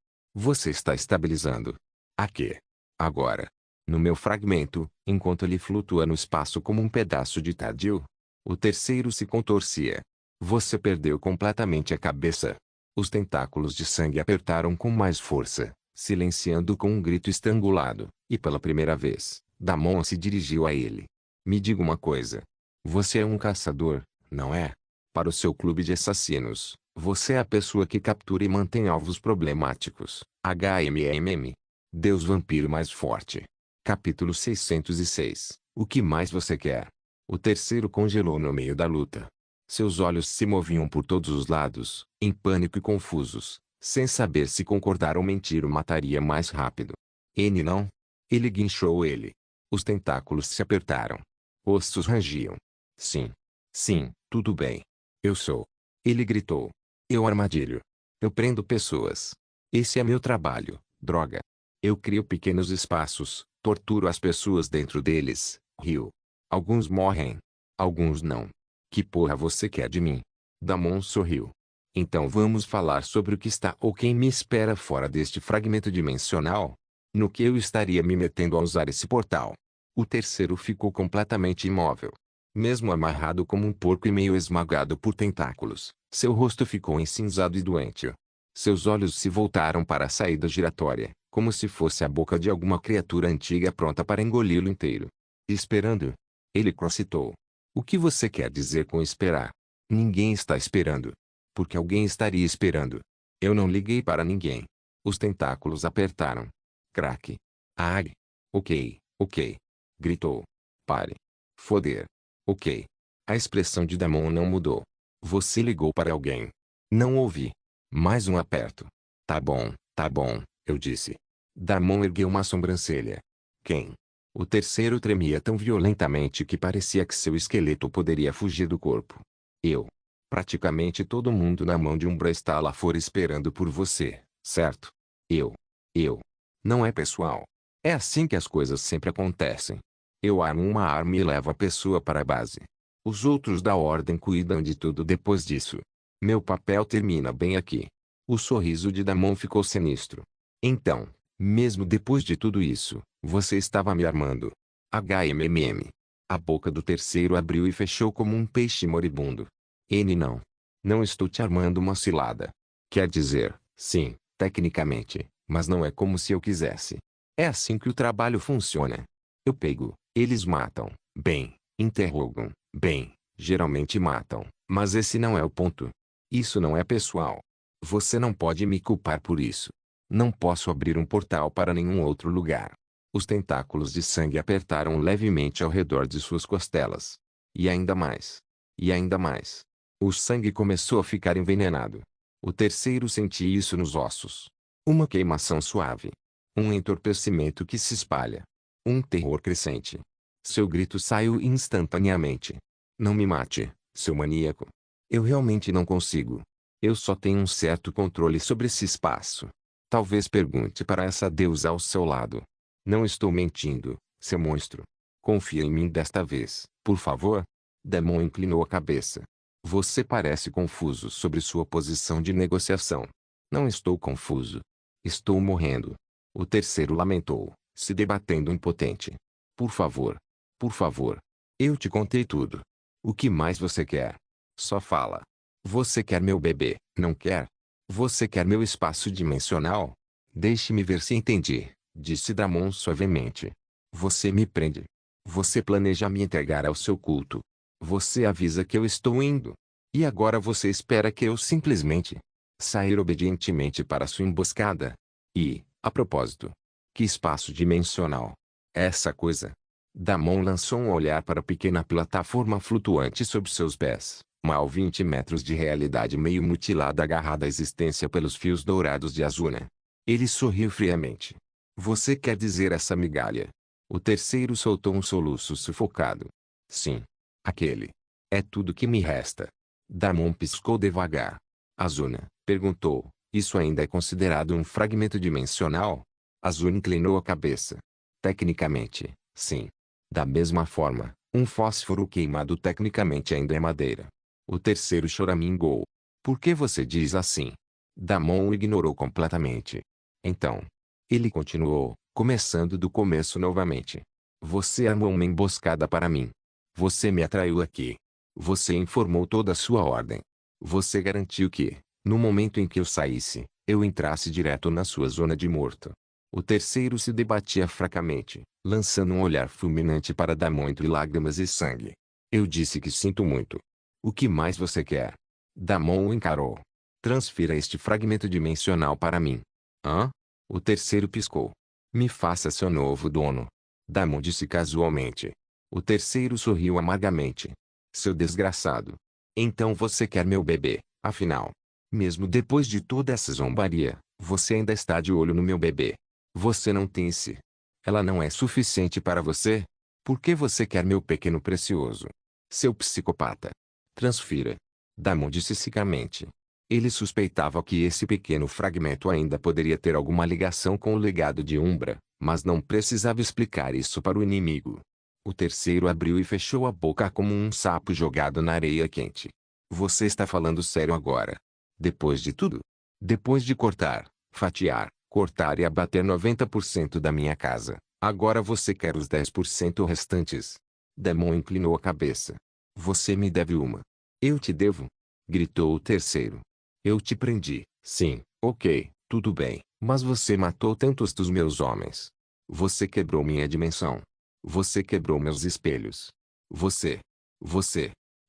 estabilizando. A quê? Agora. No meu fragmento, enquanto ele flutua no espaço como um pedaço de tardio. O terceiro se contorcia. Você perdeu completamente a cabeça. Os tentáculos de sangue apertaram com mais força, silenciando com um grito estrangulado, e pela primeira vez, Damon se dirigiu a ele. Me diga uma coisa. Você é um caçador, não é? Para o seu clube de assassinos, você é a pessoa que captura e mantém alvos problemáticos. HMMM. Deus vampiro mais forte. Capítulo 606. O que mais você quer? O terceiro congelou no meio da luta. Seus olhos se moviam por todos os lados, em pânico e confusos, sem saber se concordar ou mentir o mataria mais rápido. N não? Ele guinchou ele. Os tentáculos se apertaram. Ossos rangiam. Sim, tudo bem. Eu sou. Ele gritou. Eu armadilho. Eu prendo pessoas. Esse é meu trabalho, droga. Eu crio pequenos espaços, torturo as pessoas dentro deles, riu. Alguns morrem. Alguns não. Que porra você quer de mim? Damon sorriu. Então vamos falar sobre o que está ou quem me espera fora deste fragmento dimensional? No que eu estaria me metendo ao usar esse portal? O terceiro ficou completamente imóvel. Mesmo amarrado como um porco e meio esmagado por tentáculos, seu rosto ficou encinzado e doente. Seus olhos se voltaram para a saída giratória, como se fosse a boca de alguma criatura antiga pronta para engoli-lo inteiro. Esperando? Ele crocitou. O que você quer dizer com esperar? Ninguém está esperando. Porque alguém estaria esperando. Eu não liguei para ninguém. Os tentáculos apertaram. Crack. Ag. Ok, ok. Gritou. Pare. Foder. Ok. A expressão de Damon não mudou. Você ligou para alguém. Não ouvi. Mais um aperto. Tá bom, eu disse. Damon ergueu uma sobrancelha. Quem? O terceiro tremia tão violentamente que parecia que seu esqueleto poderia fugir do corpo. Eu. Praticamente todo mundo na mão de Umbra está lá fora esperando por você, certo? Eu. Não é pessoal. É assim que as coisas sempre acontecem. Eu armo uma arma e levo a pessoa para a base. Os outros da ordem cuidam de tudo depois disso. Meu papel termina bem aqui. O sorriso de Damon ficou sinistro. Então, mesmo depois de tudo isso, você estava me armando. HMMM. A boca do terceiro abriu e fechou como um peixe moribundo. N não. Não estou te armando uma cilada. Quer dizer, sim, tecnicamente, mas não é como se eu quisesse. É assim que o trabalho funciona. Eu pego, eles matam, bem, interrogam, bem, geralmente matam, mas esse não é o ponto. Isso não é pessoal. Você não pode me culpar por isso. Não posso abrir um portal para nenhum outro lugar. Os tentáculos de sangue apertaram levemente ao redor de suas costelas. E ainda mais. E ainda mais. O sangue começou a ficar envenenado. O terceiro sentia isso nos ossos. Uma queimação suave. Um entorpecimento que se espalha. Um terror crescente. Seu grito saiu instantaneamente. Não me mate, seu maníaco. Eu realmente não consigo. Eu só tenho um certo controle sobre esse espaço. Talvez pergunte para essa deusa ao seu lado. Não estou mentindo, seu monstro. Confia em mim desta vez, por favor? Damon inclinou a cabeça. Você parece confuso sobre sua posição de negociação. Não estou confuso. Estou morrendo. O terceiro lamentou, se debatendo impotente. Por favor. Por favor. Eu te contei tudo. O que mais você quer? Só fala. Você quer meu bebê, não quer? Você quer meu espaço dimensional? Deixe-me ver se entendi, disse Damon suavemente. Você me prende. Você planeja me entregar ao seu culto. Você avisa que eu estou indo. E agora você espera que eu simplesmente sair obedientemente para sua emboscada? E, a propósito, que espaço dimensional? Essa coisa. Damon lançou um olhar para a pequena plataforma flutuante sob seus pés. Mal 20 metros de realidade meio mutilada agarrada à existência pelos fios dourados de Azuna. Ele sorriu friamente. Você quer dizer essa migalha? O terceiro soltou um soluço sufocado. Sim. Aquele. É tudo que me resta. Damon piscou devagar. Azuna, perguntou, isso ainda é considerado um fragmento dimensional? Azuna inclinou a cabeça. Tecnicamente, sim. Da mesma forma, um fósforo queimado tecnicamente ainda é madeira. O terceiro choramingou. Por que você diz assim? Damon o ignorou completamente. Então. Ele continuou, começando do começo novamente. Você armou uma emboscada para mim. Você me atraiu aqui. Você informou toda a sua ordem. Você garantiu que, no momento em que eu saísse, eu entrasse direto na sua zona de morto. O terceiro se debatia fracamente, lançando um olhar fulminante para Damon entre lágrimas e sangue. Eu disse que sinto muito. O que mais você quer? Damon o encarou. Transfira este fragmento dimensional para mim. Hã? O terceiro piscou. Me faça seu novo dono. Damon disse casualmente. O terceiro sorriu amargamente. Seu desgraçado. Então você quer meu bebê, afinal. Mesmo depois de toda essa zombaria, você ainda está de olho no meu bebê. Você não tem esse. Ela não é suficiente para você? Por que você quer meu pequeno precioso? Seu psicopata. Transfira. Damon disse secamente. Ele suspeitava que esse pequeno fragmento ainda poderia ter alguma ligação com o legado de Umbra, mas não precisava explicar isso para o inimigo. O terceiro abriu e fechou a boca como um sapo jogado na areia quente. Você está falando sério agora? Depois de tudo? Depois de cortar, fatiar, cortar e abater 90% da minha casa, agora você quer os 10% restantes? Damon inclinou a cabeça. Você me deve uma. Eu te devo? Gritou o terceiro. Eu te prendi, sim, ok, tudo bem, mas você matou tantos dos meus homens. Você quebrou minha dimensão. Você quebrou meus espelhos. Você.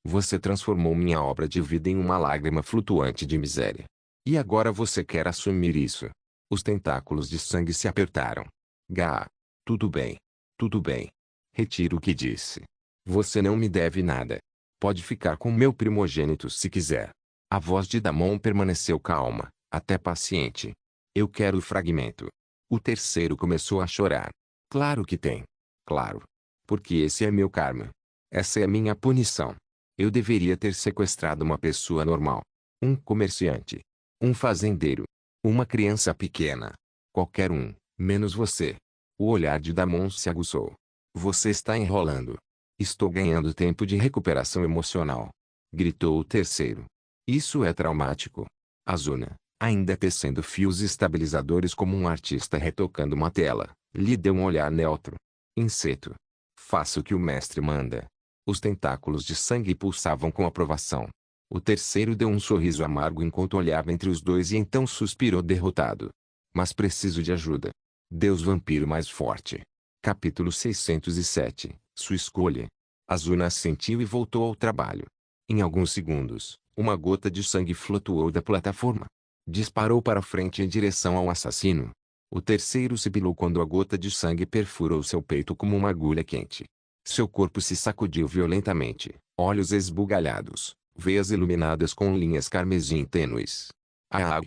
Você transformou minha obra de vida em uma lágrima flutuante de miséria. E agora você quer assumir isso? Os tentáculos de sangue se apertaram. Gá. Tudo bem. Tudo bem. Retiro o que disse. Você não me deve nada. Pode ficar com meu primogênito se quiser. A voz de Damon permaneceu calma, até paciente. Eu quero o fragmento. O terceiro começou a chorar. Claro que tem. Claro. Porque esse é meu karma. Essa é minha punição. Eu deveria ter sequestrado uma pessoa normal. Um comerciante. Um fazendeiro. Uma criança pequena. Qualquer um, menos você. O olhar de Damon se aguçou. Você está enrolando. Estou ganhando tempo de recuperação emocional. Gritou o terceiro. Isso é traumático. Azuna, ainda tecendo fios estabilizadores como um artista retocando uma tela, lhe deu um olhar neutro. Inseto. Faça o que o mestre manda. Os tentáculos de sangue pulsavam com aprovação. O terceiro deu um sorriso amargo enquanto olhava entre os dois e então suspirou derrotado. Mas preciso de ajuda. Deus vampiro mais forte. Capítulo 607. Sua escolha. Azuna assentiu e voltou ao trabalho. Em alguns segundos, uma gota de sangue flutuou da plataforma. Disparou para frente em direção ao assassino. O terceiro sibilou quando a gota de sangue perfurou seu peito como uma agulha quente. Seu corpo se sacudiu violentamente, olhos esbugalhados, veias iluminadas com linhas carmesim tênues. Ah!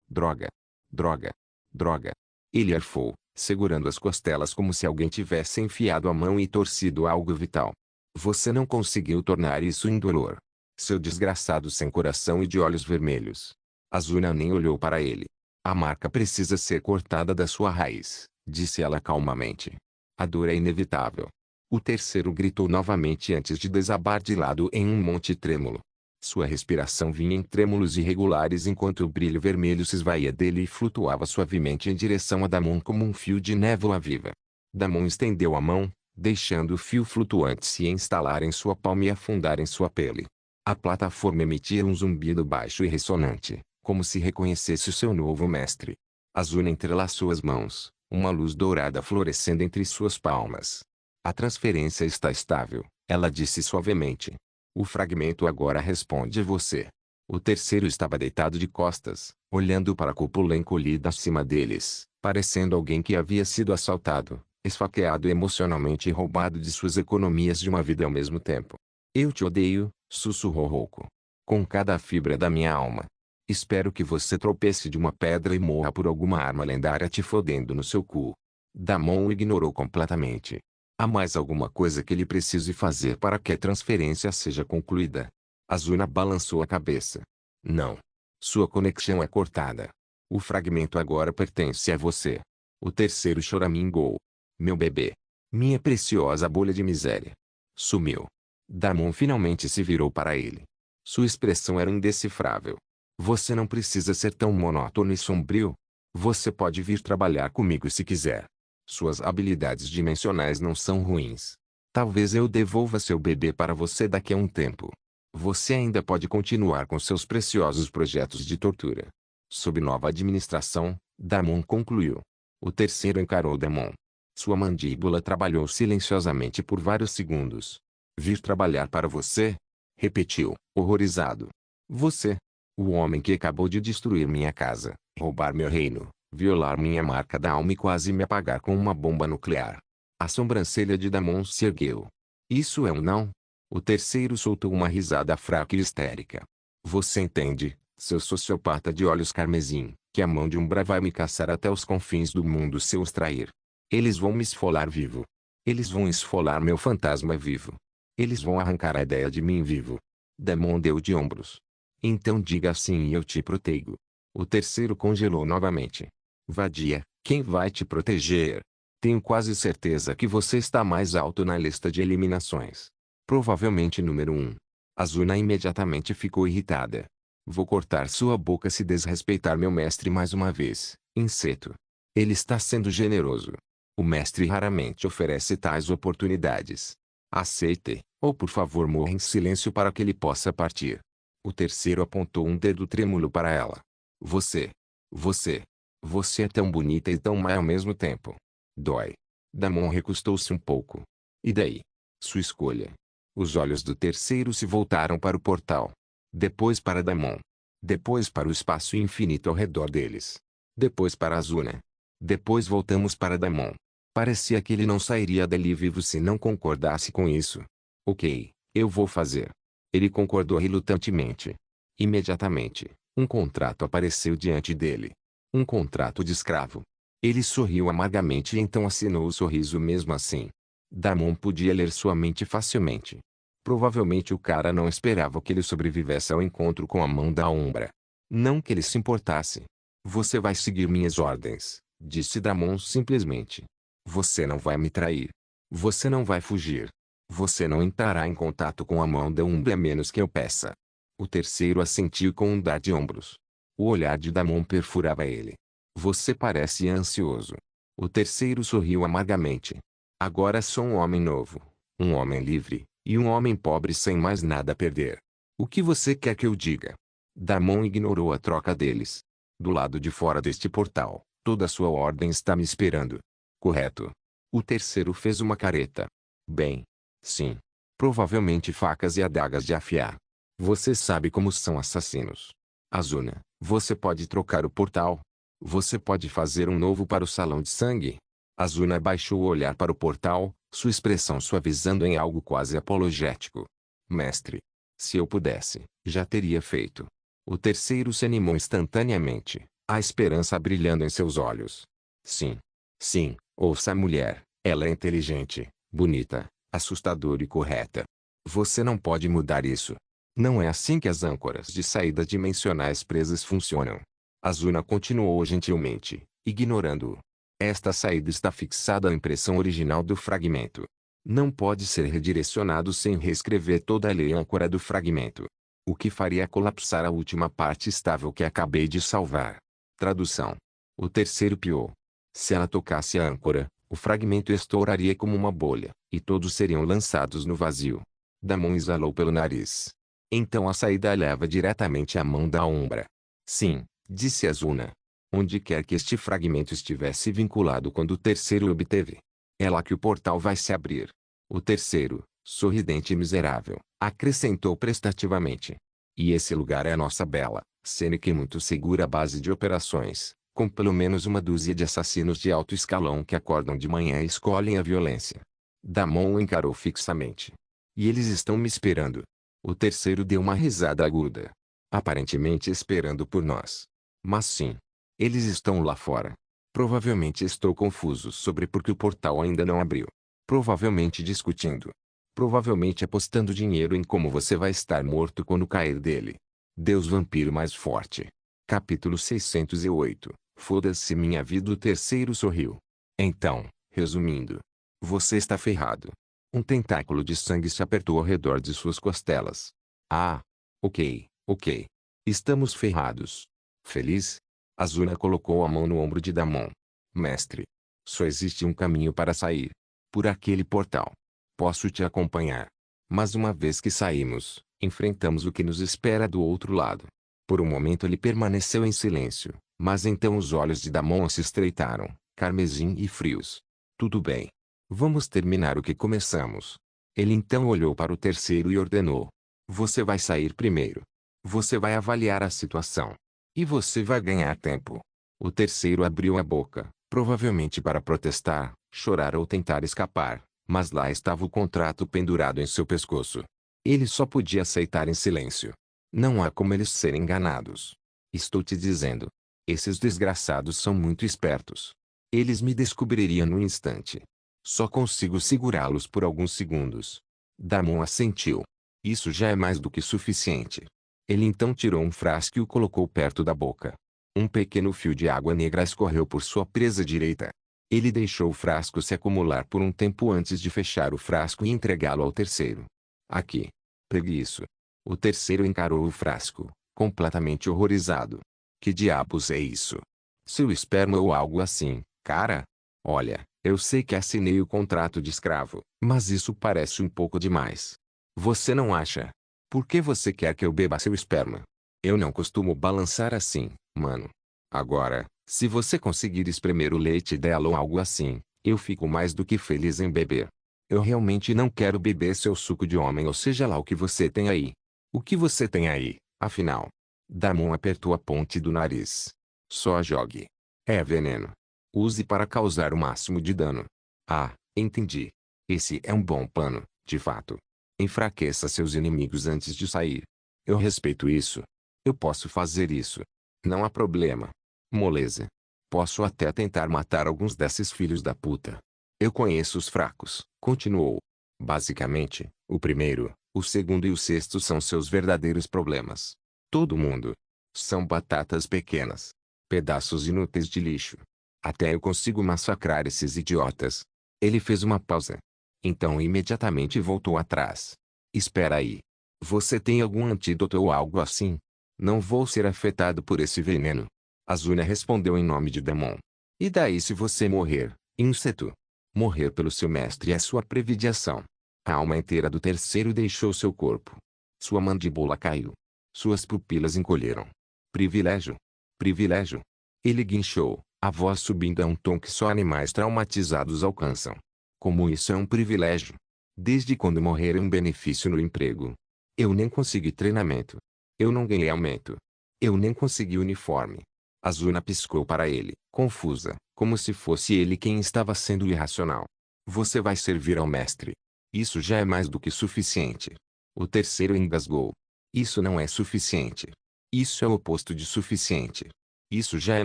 Droga! Droga! Droga! Ele arfou, segurando as costelas como se alguém tivesse enfiado a mão e torcido algo vital. Você não conseguiu tornar isso indolor. Seu desgraçado sem coração e de olhos vermelhos. Azuna nem olhou para ele. A marca precisa ser cortada da sua raiz, disse ela calmamente. A dor é inevitável. O terceiro gritou novamente antes de desabar de lado em um monte trêmulo. Sua respiração vinha em trêmulos irregulares enquanto o brilho vermelho se esvaía dele e flutuava suavemente em direção a Damon como um fio de névoa viva. Damon estendeu a mão, deixando o fio flutuante se instalar em sua palma e afundar em sua pele. A plataforma emitia um zumbido baixo e ressonante, como se reconhecesse o seu novo mestre. Azuna entrelaçou as mãos, uma luz dourada florescendo entre suas palmas. A transferência está estável, ela disse suavemente. O fragmento agora responde a você. O terceiro estava deitado de costas, olhando para a cúpula encolhida acima deles, parecendo alguém que havia sido assaltado, esfaqueado emocionalmente e roubado de suas economias de uma vida ao mesmo tempo. Eu te odeio, sussurrou rouco. Com cada fibra da minha alma. Espero que você tropece de uma pedra e morra por alguma arma lendária te fodendo no seu cu. Damon o ignorou completamente. Há mais alguma coisa que ele precise fazer para que a transferência seja concluída? Azuna balançou a cabeça. Não. Sua conexão é cortada. O fragmento agora pertence a você. O terceiro choramingou. Meu bebê. Minha preciosa bolha de miséria. Sumiu. Damon finalmente se virou para ele. Sua expressão era indecifrável. Você não precisa ser tão monótono e sombrio. Você pode vir trabalhar comigo se quiser. Suas habilidades dimensionais não são ruins. Talvez eu devolva seu bebê para você daqui a um tempo. Você ainda pode continuar com seus preciosos projetos de tortura. Sob nova administração, Damon concluiu. O terceiro encarou Damon. Sua mandíbula trabalhou silenciosamente por vários segundos. Vir trabalhar para você? Repetiu, horrorizado. Você? O homem que acabou de destruir minha casa, roubar meu reino, violar minha marca da alma e quase me apagar com uma bomba nuclear. A sobrancelha de Damon se ergueu. Isso é um não? O terceiro soltou uma risada fraca e histérica. Você entende, seu sociopata de olhos carmesim, que a mão de Umbra vai me caçar até os confins do mundo se os trair. Eles vão me esfolar vivo. Eles vão esfolar meu fantasma vivo. Eles vão arrancar a ideia de mim vivo. Damon deu de ombros. Então diga sim e eu te protego. O terceiro congelou novamente. Vadia, quem vai te proteger? Tenho quase certeza que você está mais alto na lista de eliminações. Provavelmente número 1. Azuna imediatamente ficou irritada. Vou cortar sua boca se desrespeitar meu mestre mais uma vez, inseto. Ele está sendo generoso. O mestre raramente oferece tais oportunidades. Aceite, ou por favor morra em silêncio para que ele possa partir. O terceiro apontou um dedo trêmulo para ela. Você. Você. Você é tão bonita e tão má ao mesmo tempo. Dói. Damon recostou-se um pouco. E daí? Sua escolha. Os olhos do terceiro se voltaram para o portal. Depois para Damon. Depois para o espaço infinito ao redor deles. Depois para Azuna. Depois voltamos para Damon. Parecia que ele não sairia dali vivo se não concordasse com isso. Ok, eu vou fazer. Ele concordou relutantemente. Imediatamente, um contrato apareceu diante dele. Um contrato de escravo. Ele sorriu amargamente e então assinou o sorriso mesmo assim. Damon podia ler sua mente facilmente. Provavelmente o cara não esperava que ele sobrevivesse ao encontro com a mão da Umbra. Não que ele se importasse. Você vai seguir minhas ordens, disse Damon simplesmente. Você não vai me trair. Você não vai fugir. Você não entrará em contato com a mão da Umbra a menos que eu peça. O terceiro assentiu com um dar de ombros. O olhar de Damon perfurava ele. Você parece ansioso. O terceiro sorriu amargamente. Agora sou um homem novo, um homem livre, e um homem pobre sem mais nada a perder. O que você quer que eu diga? Damon ignorou a troca deles. Do lado de fora deste portal, toda sua ordem está me esperando. Correto. O terceiro fez uma careta. Bem. Sim. Provavelmente facas e adagas de afiar. Você sabe como são assassinos. Azuna, você pode trocar o portal? Você pode fazer um novo para o salão de sangue? Azuna baixou o olhar para o portal, sua expressão suavizando em algo quase apologético. Mestre. Se eu pudesse, já teria feito. O terceiro se animou instantaneamente, a esperança brilhando em seus olhos. Sim. Sim, ouça a mulher, ela é inteligente, bonita, assustadora e correta. Você não pode mudar isso. Não é assim que as âncoras de saída dimensionais presas funcionam. Azuna continuou gentilmente, ignorando-o. Esta saída está fixada à impressão original do fragmento. Não pode ser redirecionado sem reescrever toda a lei âncora do fragmento. O que faria colapsar a última parte estável que acabei de salvar. Tradução. O terceiro piou. Se ela tocasse a âncora, o fragmento estouraria como uma bolha, e todos seriam lançados no vazio. Damon exalou pelo nariz. Então a saída leva diretamente à mão da Umbra. Sim, disse Azuna. Onde quer que este fragmento estivesse vinculado quando o terceiro o obteve. É lá que o portal vai se abrir. O terceiro, sorridente e miserável, acrescentou prestativamente. E esse lugar é a nossa bela, cênica e muito segura base de operações, com pelo menos uma dúzia de assassinos de alto escalão que acordam de manhã e escolhem a violência. Damon o encarou fixamente. E eles estão me esperando. O terceiro deu uma risada aguda. Aparentemente esperando por nós. Mas sim. Eles estão lá fora. Provavelmente estou confuso sobre por que o portal ainda não abriu. Provavelmente discutindo. Provavelmente apostando dinheiro em como você vai estar morto quando cair dele. Deus vampiro mais forte. Capítulo 608. Foda-se minha vida. O terceiro sorriu. Então, resumindo. Você está ferrado. Um tentáculo de sangue se apertou ao redor de suas costelas. Ah. Ok. Estamos ferrados. Feliz? Azuna colocou a mão no ombro de Damon. Mestre. Só existe um caminho para sair. Por aquele portal. Posso te acompanhar. Mas uma vez que saímos, enfrentamos o que nos espera do outro lado. Por um momento ele permaneceu em silêncio, mas então os olhos de Damon se estreitaram, carmesim e frios. Tudo bem. Vamos terminar o que começamos. Ele então olhou para o terceiro e ordenou. Você vai sair primeiro. Você vai avaliar a situação. E você vai ganhar tempo. O terceiro abriu a boca, provavelmente para protestar, chorar ou tentar escapar, mas lá estava o contrato pendurado em seu pescoço. Ele só podia aceitar em silêncio. Não há como eles serem enganados. Estou te dizendo. Esses desgraçados são muito espertos. Eles me descobririam no instante. Só consigo segurá-los por alguns segundos. Damon assentiu. Isso já é mais do que suficiente. Ele então tirou um frasco e o colocou perto da boca. Um pequeno fio de água negra escorreu por sua presa direita. Ele deixou o frasco se acumular por um tempo antes de fechar o frasco e entregá-lo ao terceiro. Aqui. Pegue isso. O terceiro encarou o frasco, completamente horrorizado. Que diabos é isso? Seu esperma ou algo assim, cara? Olha, eu sei que assinei o contrato de escravo, mas isso parece um pouco demais. Você não acha? Por que você quer que eu beba seu esperma? Eu não costumo balançar assim, mano. Agora, se você conseguir espremer o leite dela ou algo assim, eu fico mais do que feliz em beber. Eu realmente não quero beber seu suco de homem ou seja lá o que você tem aí. O que você tem aí, afinal? Damon apertou a ponte do nariz. Só jogue. É veneno. Use para causar o máximo de dano. Ah, entendi. Esse é um bom plano, de fato. Enfraqueça seus inimigos antes de sair. Eu respeito isso. Eu posso fazer isso. Não há problema. Moleza. Posso até tentar matar alguns desses filhos da puta. Eu conheço os fracos, continuou. Basicamente, o primeiro, o segundo e o sexto são seus verdadeiros problemas. Todo mundo. São batatas pequenas. Pedaços inúteis de lixo. Até eu consigo massacrar esses idiotas. Ele fez uma pausa. Então imediatamente voltou atrás. Espera aí. Você tem algum antídoto ou algo assim? Não vou ser afetado por esse veneno. Azuna respondeu em nome de Demon. E daí se você morrer, inseto? Morrer pelo seu mestre é sua prevediação. A alma inteira do terceiro deixou seu corpo. Sua mandíbula caiu. Suas pupilas encolheram. Privilégio. Privilégio. Ele guinchou, a voz subindo a um tom que só animais traumatizados alcançam. Como isso é um privilégio? Desde quando morrer é um benefício no emprego? Eu nem consegui treinamento. Eu não ganhei aumento. Eu nem consegui uniforme. Azuna piscou para ele, confusa, como se fosse ele quem estava sendo irracional. Você vai servir ao mestre. Isso já é mais do que suficiente. O terceiro engasgou. Isso não é suficiente. Isso é o oposto de suficiente. Isso já é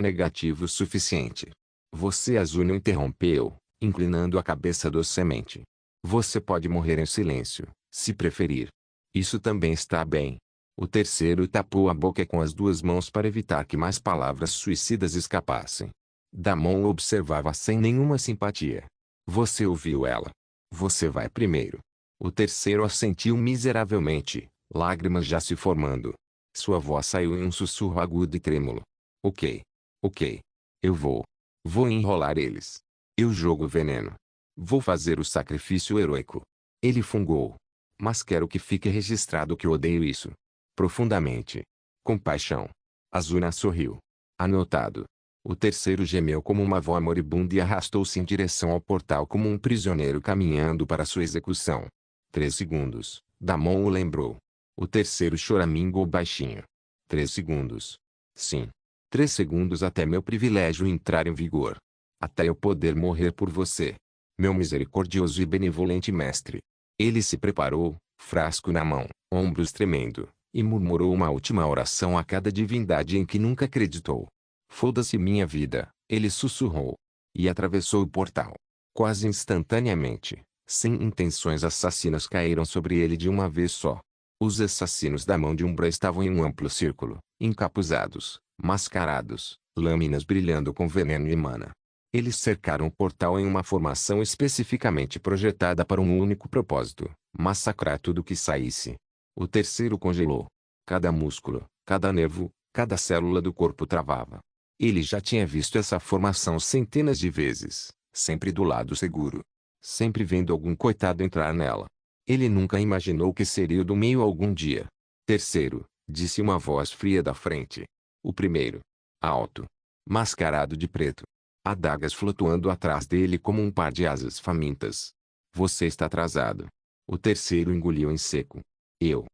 negativo o suficiente. Você, Azuna, interrompeu, inclinando a cabeça docemente. Você pode morrer em silêncio, se preferir. Isso também está bem. O terceiro tapou a boca com as duas mãos para evitar que mais palavras suicidas escapassem. Damon o observava sem nenhuma simpatia. Você ouviu ela. Você vai primeiro. O terceiro assentiu miseravelmente, lágrimas já se formando. Sua voz saiu em um sussurro agudo e trêmulo. Ok. Ok. Eu vou. Vou enrolar eles. Eu jogo veneno. Vou fazer o sacrifício heróico. Ele fungou. Mas quero que fique registrado que odeio isso. Profundamente. Com paixão. Azuna sorriu. Anotado. O terceiro gemeu como uma avó moribunda e arrastou-se em direção ao portal como um prisioneiro caminhando para sua execução. 3 segundos. Damon o lembrou. O terceiro choramingou baixinho. 3 segundos. Sim. 3 segundos até meu privilégio entrar em vigor. Até eu poder morrer por você. Meu misericordioso e benevolente mestre. Ele se preparou, frasco na mão, ombros tremendo, e murmurou uma última oração a cada divindade em que nunca acreditou. Foda-se minha vida, ele sussurrou. E atravessou o portal. Quase instantaneamente, sem intenções assassinas caíram sobre ele de uma vez só. Os assassinos da mão de Umbra estavam em um amplo círculo, encapuzados, mascarados, lâminas brilhando com veneno e mana. Eles cercaram o portal em uma formação especificamente projetada para um único propósito: massacrar tudo que saísse. O terceiro congelou. Cada músculo, cada nervo, cada célula do corpo travava. Ele já tinha visto essa formação centenas de vezes, sempre do lado seguro. Sempre vendo algum coitado entrar nela. Ele nunca imaginou que seria o do meio algum dia. Terceiro, disse uma voz fria da frente. O primeiro. Alto. Mascarado de preto. Adagas flutuando atrás dele como um par de asas famintas. Você está atrasado. O terceiro engoliu em seco. Eu.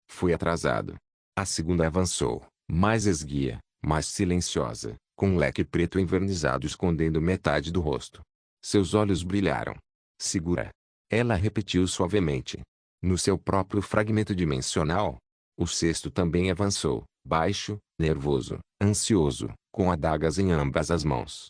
Fui atrasado. A segunda avançou, mais esguia, mais silenciosa, com um leque preto envernizado escondendo metade do rosto. Seus olhos brilharam. Segura. Ela repetiu suavemente. No seu próprio fragmento dimensional. O sexto também avançou, baixo, nervoso, ansioso, com adagas em ambas as mãos.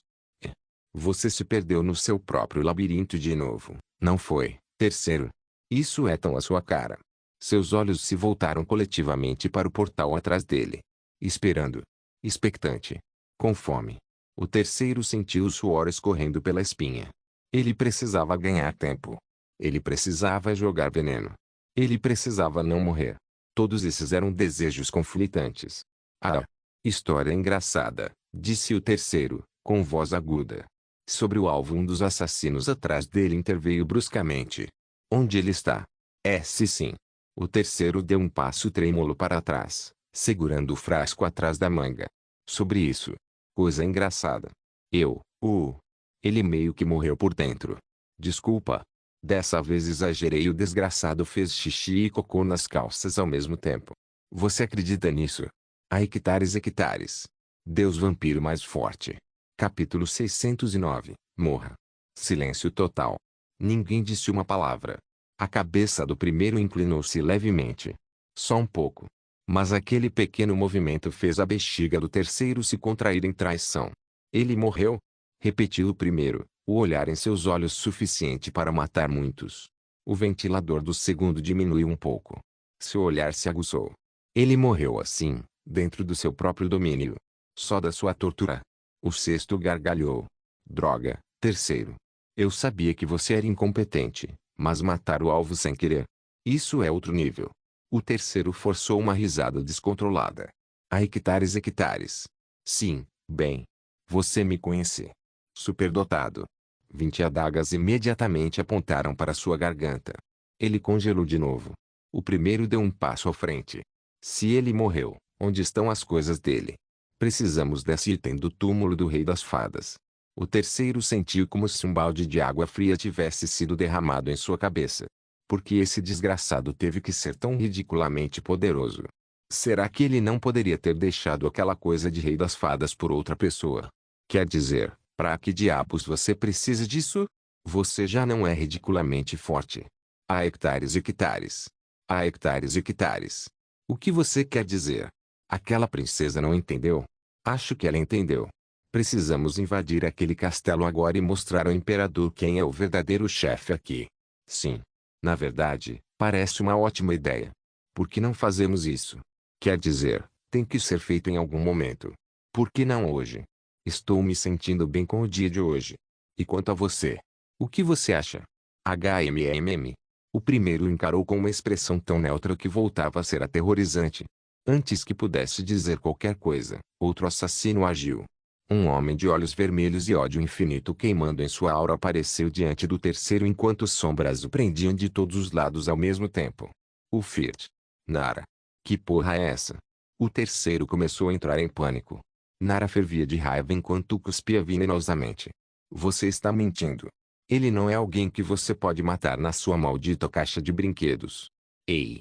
Você se perdeu no seu próprio labirinto de novo, não foi, terceiro? Isso é tão a sua cara. Seus olhos se voltaram coletivamente para o portal atrás dele. Esperando. Expectante. Com fome. O terceiro sentiu o suor escorrendo pela espinha. Ele precisava ganhar tempo. Ele precisava jogar veneno. Ele precisava não morrer. Todos esses eram desejos conflitantes. Ah! História engraçada, disse o terceiro, com voz aguda. Sobre o alvo, um dos assassinos atrás dele interveio bruscamente. Onde ele está? Sim. O terceiro deu um passo trêmulo para trás, segurando o frasco atrás da manga. Sobre isso. Coisa engraçada. Ele meio que morreu por dentro. Desculpa. Dessa vez exagerei. O desgraçado fez xixi e cocô nas calças ao mesmo tempo. Você acredita nisso? Há hectares. Deus vampiro mais forte. Capítulo 609. Morra. Silêncio total. Ninguém disse uma palavra. A cabeça do primeiro inclinou-se levemente. Só um pouco. Mas aquele pequeno movimento fez a bexiga do terceiro se contrair em traição. Ele morreu? Repetiu o primeiro, o olhar em seus olhos suficiente para matar muitos. O ventilador do segundo diminuiu um pouco. Seu olhar se aguçou. Ele morreu assim, dentro do seu próprio domínio. Só da sua tortura. O sexto gargalhou. Droga, terceiro. Eu sabia que você era incompetente, mas matar o alvo sem querer. Isso é outro nível. O terceiro forçou uma risada descontrolada. Há hectares. Sim, bem. Você me conhece. Superdotado. 20 adagas imediatamente apontaram para sua garganta. Ele congelou de novo. O primeiro deu um passo à frente. Se ele morreu, onde estão as coisas dele? Precisamos desse item do túmulo do Rei das Fadas. O terceiro sentiu como se um balde de água fria tivesse sido derramado em sua cabeça. Por que esse desgraçado teve que ser tão ridiculamente poderoso? Será que ele não poderia ter deixado aquela coisa de Rei das Fadas por outra pessoa? Quer dizer, para que diabos você precisa disso? Você já não é ridiculamente forte. Há hectares. Há hectares. O que você quer dizer? Aquela princesa não entendeu? Acho que ela entendeu. Precisamos invadir aquele castelo agora e mostrar ao imperador quem é o verdadeiro chefe aqui. Sim. Na verdade, parece uma ótima ideia. Por que não fazemos isso? Quer dizer, tem que ser feito em algum momento. Por que não hoje? Estou me sentindo bem com o dia de hoje. E quanto a você? O que você acha? HMMM. O primeiro encarou com uma expressão tão neutra que voltava a ser aterrorizante. Antes que pudesse dizer qualquer coisa, outro assassino agiu. Um homem de olhos vermelhos e ódio infinito queimando em sua aura apareceu diante do terceiro enquanto sombras o prendiam de todos os lados ao mesmo tempo. O Firt. Nara. Que porra é essa? O terceiro começou a entrar em pânico. Nara fervia de raiva enquanto cuspia venenosamente. Você está mentindo. Ele não é alguém que você pode matar na sua maldita caixa de brinquedos. Ei.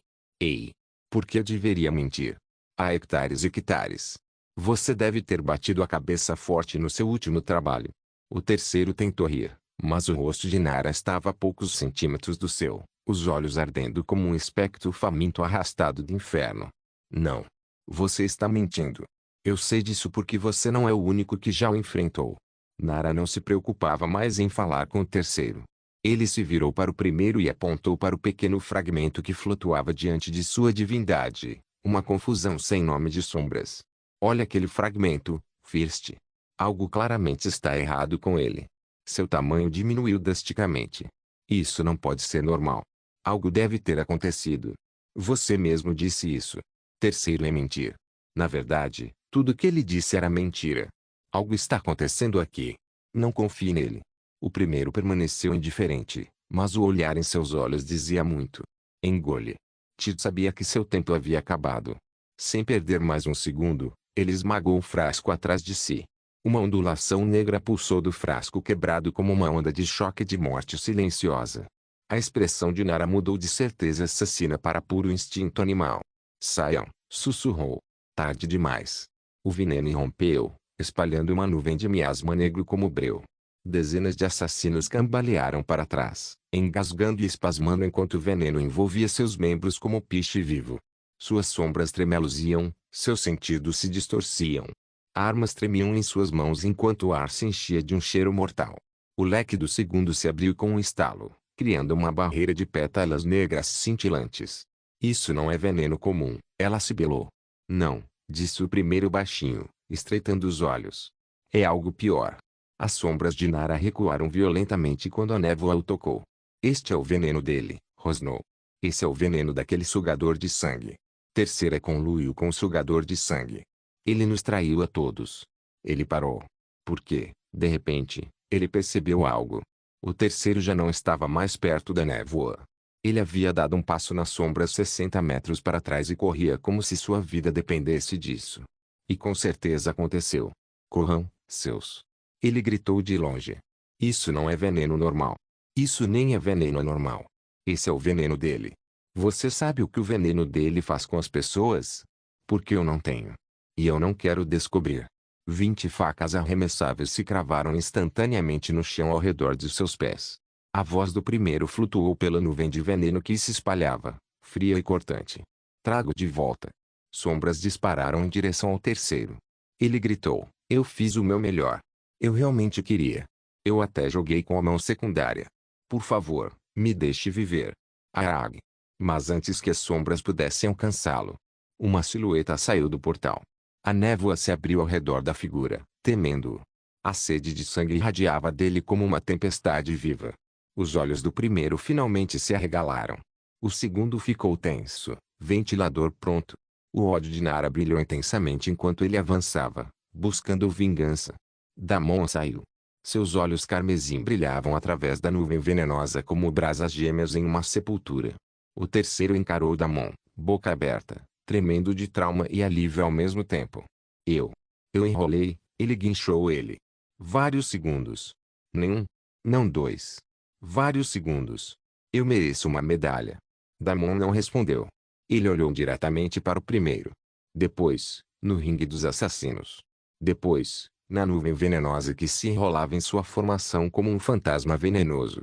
Por que eu deveria mentir? Há hectares. Você deve ter batido a cabeça forte no seu último trabalho. O terceiro tentou rir, mas o rosto de Nara estava a poucos centímetros do seu, os olhos ardendo como um espectro faminto arrastado do inferno. Não. Você está mentindo. Eu sei disso porque você não é o único que já o enfrentou. Nara não se preocupava mais em falar com o terceiro. Ele se virou para o primeiro e apontou para o pequeno fragmento que flutuava diante de sua divindade, uma confusão sem nome de sombras. Olha aquele fragmento, First. Algo claramente está errado com ele. Seu tamanho diminuiu drasticamente. Isso não pode ser normal. Algo deve ter acontecido. Você mesmo disse isso. Terceiro é mentir. Na verdade, tudo que ele disse era mentira. Algo está acontecendo aqui. Não confie nele. O primeiro permaneceu indiferente, mas o olhar em seus olhos dizia muito. Engole. Tito sabia que seu tempo havia acabado. Sem perder mais um segundo, ele esmagou o frasco atrás de si. Uma ondulação negra pulsou do frasco quebrado como uma onda de choque de morte silenciosa. A expressão de Nara mudou de certeza assassina para puro instinto animal. Saiam, sussurrou. Tarde demais. O veneno irrompeu, espalhando uma nuvem de miasma negro como breu. Dezenas de assassinos cambalearam para trás, engasgando e espasmando enquanto o veneno envolvia seus membros como piche vivo. Suas sombras tremeluziam, seus sentidos se distorciam. Armas tremiam em suas mãos enquanto o ar se enchia de um cheiro mortal. O leque do segundo se abriu com um estalo, criando uma barreira de pétalas negras cintilantes. Isso não é veneno comum, ela sibelou. Não, disse o primeiro baixinho, estreitando os olhos. É algo pior. As sombras de Nara recuaram violentamente quando a névoa o tocou. Este é o veneno dele, rosnou. Esse é o veneno daquele sugador de sangue. Terceira conluiu com o sugador de sangue. Ele nos traiu a todos. Ele parou. Porque, de repente, ele percebeu algo. O terceiro já não estava mais perto da névoa. Ele havia dado um passo nas sombras 60 metros para trás e corria como se sua vida dependesse disso. E com certeza aconteceu. Corram, seus. Ele gritou de longe. Isso não é veneno normal. Isso nem é veneno normal. Esse é o veneno dele. Você sabe o que o veneno dele faz com as pessoas? Porque eu não tenho. E eu não quero descobrir. 20 facas arremessáveis se cravaram instantaneamente no chão ao redor de seus pés. A voz do primeiro flutuou pela nuvem de veneno que se espalhava, fria e cortante. Trago de volta. Sombras dispararam em direção ao terceiro. Ele gritou, eu fiz o meu melhor. Eu realmente queria. Eu até joguei com a mão secundária. Por favor, me deixe viver. Arag. Mas antes que as sombras pudessem alcançá-lo, uma silhueta saiu do portal. A névoa se abriu ao redor da figura, temendo-o. A sede de sangue irradiava dele como uma tempestade viva. Os olhos do primeiro finalmente se arregalaram. O segundo ficou tenso, ventilador pronto. O ódio de Nara brilhou intensamente enquanto ele avançava, buscando vingança. Damon saiu. Seus olhos carmesim brilhavam através da nuvem venenosa como brasas gêmeas em uma sepultura. O terceiro encarou Damon, boca aberta, tremendo de trauma e alívio ao mesmo tempo. Eu enrolei, ele guinchou ele. Vários segundos. Nenhum. Não dois. Vários segundos. Eu mereço uma medalha. Damon não respondeu. Ele olhou diretamente para o primeiro. Depois, no ringue dos assassinos. Depois, na nuvem venenosa que se enrolava em sua formação como um fantasma venenoso.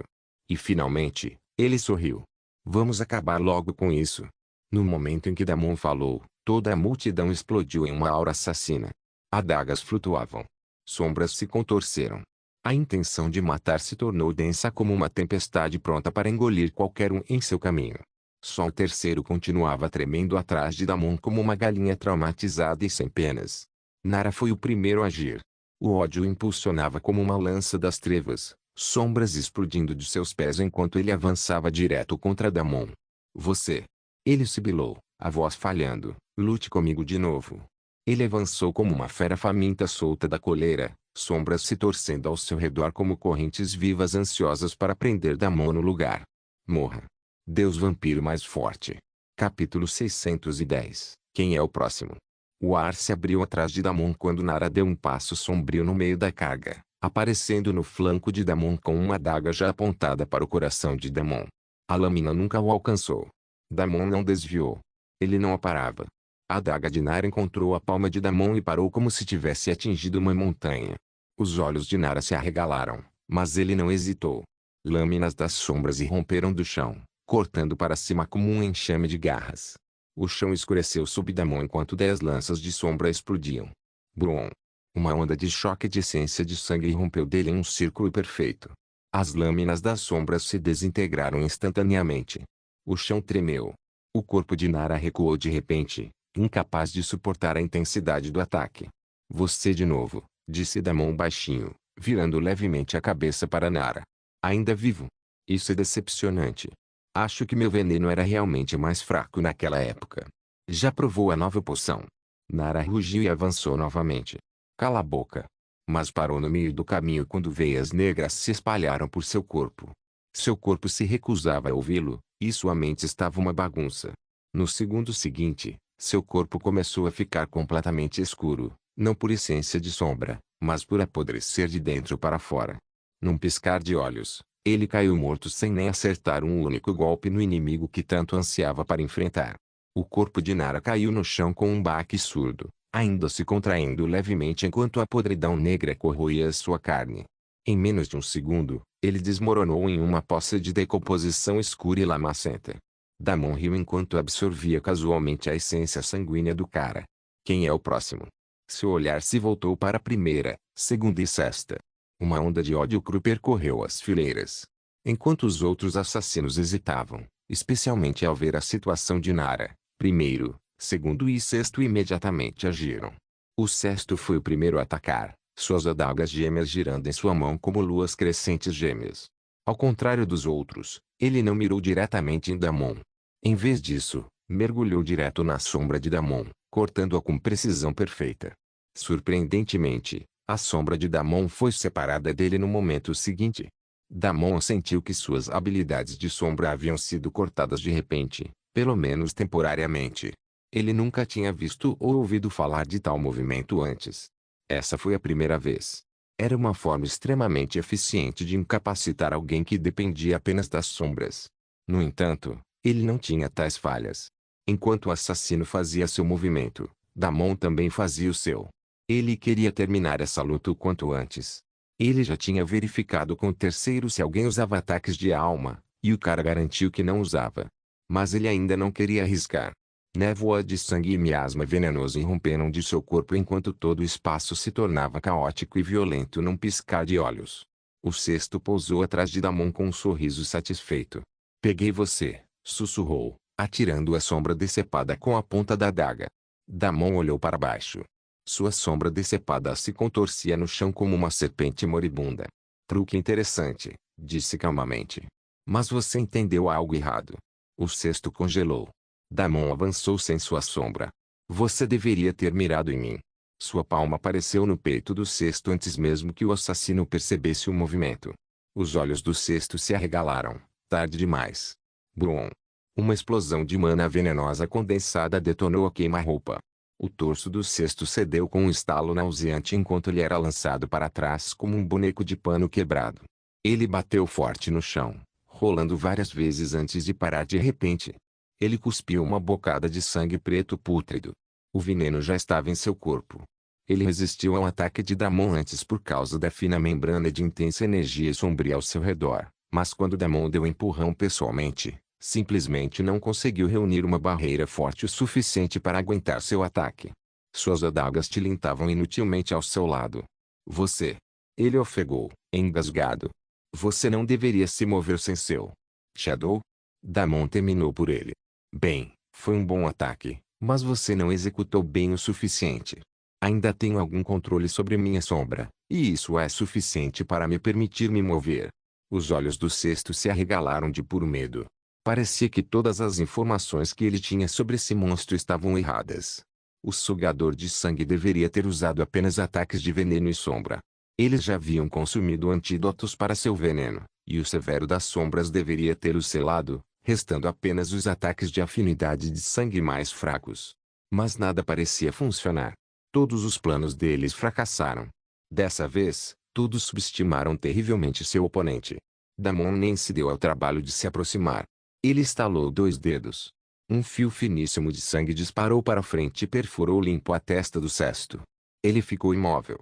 E finalmente, ele sorriu. Vamos acabar logo com isso. No momento em que Damon falou, toda a multidão explodiu em uma aura assassina. Adagas flutuavam. Sombras se contorceram. A intenção de matar se tornou densa como uma tempestade pronta para engolir qualquer um em seu caminho. Só o terceiro continuava tremendo atrás de Damon como uma galinha traumatizada e sem penas. Nara foi o primeiro a agir. O ódio o impulsionava como uma lança das trevas, sombras explodindo de seus pés enquanto ele avançava direto contra Damon. Você. Ele sibilou, a voz falhando, lute comigo de novo. Ele avançou como uma fera faminta solta da coleira, sombras se torcendo ao seu redor como correntes vivas ansiosas para prender Damon no lugar. Morra. Deus vampiro mais forte. Capítulo 610. Quem é o próximo? O ar se abriu atrás de Damon quando Nara deu um passo sombrio no meio da carga, aparecendo no flanco de Damon com uma adaga já apontada para o coração de Damon. A lâmina nunca o alcançou. Damon não desviou. Ele não a parava. A adaga de Nara encontrou a palma de Damon e parou como se tivesse atingido uma montanha. Os olhos de Nara se arregalaram, mas ele não hesitou. Lâminas das sombras irromperam do chão, cortando para cima como um enxame de garras. O chão escureceu sob Damon enquanto 10 lanças de sombra explodiam. Brum! Uma onda de choque de essência de sangue irrompeu dele em um círculo perfeito. As lâminas das sombras se desintegraram instantaneamente. O chão tremeu. O corpo de Nara recuou de repente, incapaz de suportar a intensidade do ataque. Você de novo, disse Damon baixinho, virando levemente a cabeça para Nara. Ainda vivo? Isso é decepcionante. Acho que meu veneno era realmente mais fraco naquela época. Já provou a nova poção? Nara rugiu e avançou novamente. Cala a boca. Mas parou no meio do caminho quando veias negras se espalharam por seu corpo. Seu corpo se recusava a ouvi-lo, e sua mente estava uma bagunça. No segundo seguinte, seu corpo começou a ficar completamente escuro, não por essência de sombra, mas por apodrecer de dentro para fora. Num piscar de olhos, ele caiu morto sem nem acertar um único golpe no inimigo que tanto ansiava para enfrentar. O corpo de Nara caiu no chão com um baque surdo, ainda se contraindo levemente enquanto a podridão negra corroía sua carne. Em menos de um segundo, ele desmoronou em uma poça de decomposição escura e lamacenta. Damon riu enquanto absorvia casualmente a essência sanguínea do cara. Quem é o próximo? Seu olhar se voltou para a primeira, segunda e sexta. Uma onda de ódio cru percorreu as fileiras. Enquanto os outros assassinos hesitavam, especialmente ao ver a situação de Nara. Primeiro, segundo e sexto imediatamente agiram. O sexto foi o primeiro a atacar, suas adagas gêmeas girando em sua mão como luas crescentes gêmeas. Ao contrário dos outros, ele não mirou diretamente em Damon. Em vez disso, mergulhou direto na sombra de Damon, cortando-a com precisão perfeita. Surpreendentemente, a sombra de Damon foi separada dele no momento seguinte. Damon sentiu que suas habilidades de sombra haviam sido cortadas de repente, pelo menos temporariamente. Ele nunca tinha visto ou ouvido falar de tal movimento antes. Essa foi a primeira vez. Era uma forma extremamente eficiente de incapacitar alguém que dependia apenas das sombras. No entanto, ele não tinha tais falhas. Enquanto o assassino fazia seu movimento, Damon também fazia o seu. Ele queria terminar essa luta o quanto antes. Ele já tinha verificado com o terceiro se alguém usava ataques de alma, e o cara garantiu que não usava. Mas ele ainda não queria arriscar. Névoa de sangue e miasma venenoso irromperam de seu corpo enquanto todo o espaço se tornava caótico e violento num piscar de olhos. O sexto pousou atrás de Damon com um sorriso satisfeito. Peguei você, sussurrou, atirando a sombra decepada com a ponta da adaga. Damon olhou para baixo. Sua sombra decepada se contorcia no chão como uma serpente moribunda. Truque interessante, disse calmamente. Mas você entendeu algo errado. O sexto congelou. Damon avançou sem sua sombra. Você deveria ter mirado em mim. Sua palma apareceu no peito do sexto antes mesmo que o assassino percebesse o movimento. Os olhos do sexto se arregalaram. Tarde demais. Brum. Uma explosão de mana venenosa condensada detonou a queima-roupa. O torso do sexto cedeu com um estalo nauseante enquanto ele era lançado para trás como um boneco de pano quebrado. Ele bateu forte no chão, rolando várias vezes antes de parar de repente. Ele cuspiu uma bocada de sangue preto pútrido. O veneno já estava em seu corpo. Ele resistiu ao ataque de Damon antes por causa da fina membrana de intensa energia sombria ao seu redor, mas quando Damon deu um empurrão pessoalmente, simplesmente não conseguiu reunir uma barreira forte o suficiente para aguentar seu ataque. Suas adagas tilintavam inutilmente ao seu lado. Você. Ele ofegou, engasgado. Você não deveria se mover sem seu Shadow? Damon terminou por ele. Bem, foi um bom ataque, mas você não executou bem o suficiente. Ainda tenho algum controle sobre minha sombra, e isso é suficiente para me permitir me mover. Os olhos do sexto se arregalaram de puro medo. Parecia que todas as informações que ele tinha sobre esse monstro estavam erradas. O sugador de sangue deveria ter usado apenas ataques de veneno e sombra. Eles já haviam consumido antídotos para seu veneno, e o severo das sombras deveria ter o selado, restando apenas os ataques de afinidade de sangue mais fracos. Mas nada parecia funcionar. Todos os planos deles fracassaram. Dessa vez, todos subestimaram terrivelmente seu oponente. Damon nem se deu ao trabalho de se aproximar. Ele estalou 2 dedos. Um fio finíssimo de sangue disparou para frente e perfurou limpo a testa do sexto. Ele ficou imóvel.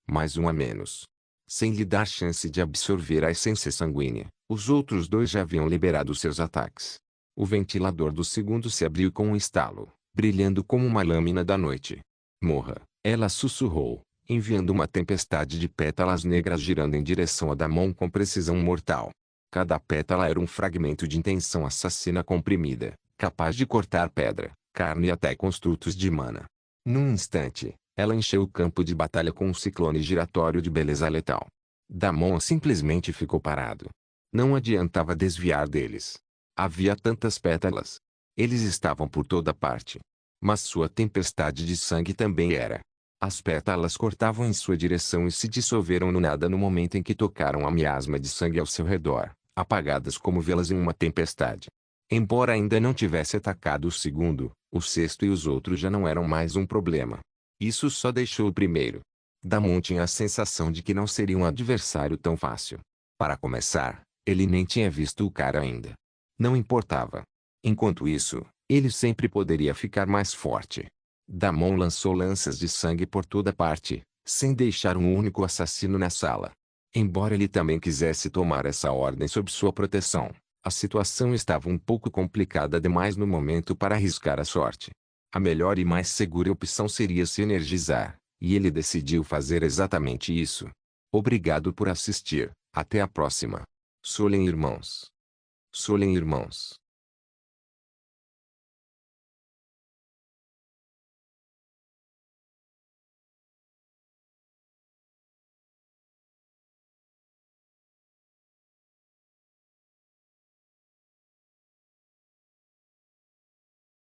Mais um a menos. Sem lhe dar chance de absorver a essência sanguínea, os outros 2 já haviam liberado seus ataques. O ventilador do segundo se abriu com um estalo, brilhando como uma lâmina da noite. Morra, ela sussurrou, enviando uma tempestade de pétalas negras girando em direção a Damon com precisão mortal. Cada pétala era um fragmento de intenção assassina comprimida, capaz de cortar pedra, carne e até construtos de mana. Num instante, ela encheu o campo de batalha com um ciclone giratório de beleza letal. Damon simplesmente ficou parado. Não adiantava desviar deles. Havia tantas pétalas. Eles estavam por toda parte. Mas sua tempestade de sangue também era. As pétalas cortavam em sua direção e se dissolveram no nada no momento em que tocaram a miasma de sangue ao seu redor, apagadas como velas em uma tempestade. Embora ainda não tivesse atacado o segundo, o sexto e os outros já não eram mais um problema. Isso só deixou o primeiro. Damon tinha a sensação de que não seria um adversário tão fácil. Para começar, ele nem tinha visto o cara ainda. Não importava. Enquanto isso, ele sempre poderia ficar mais forte. Damon lançou lanças de sangue por toda parte, sem deixar um único assassino na sala. Embora ele também quisesse tomar essa ordem sob sua proteção, a situação estava um pouco complicada demais no momento para arriscar a sorte. A melhor e mais segura opção seria se energizar, e ele decidiu fazer exatamente isso. Obrigado por assistir, até a próxima. Solen Irmãos. Solen Irmãos.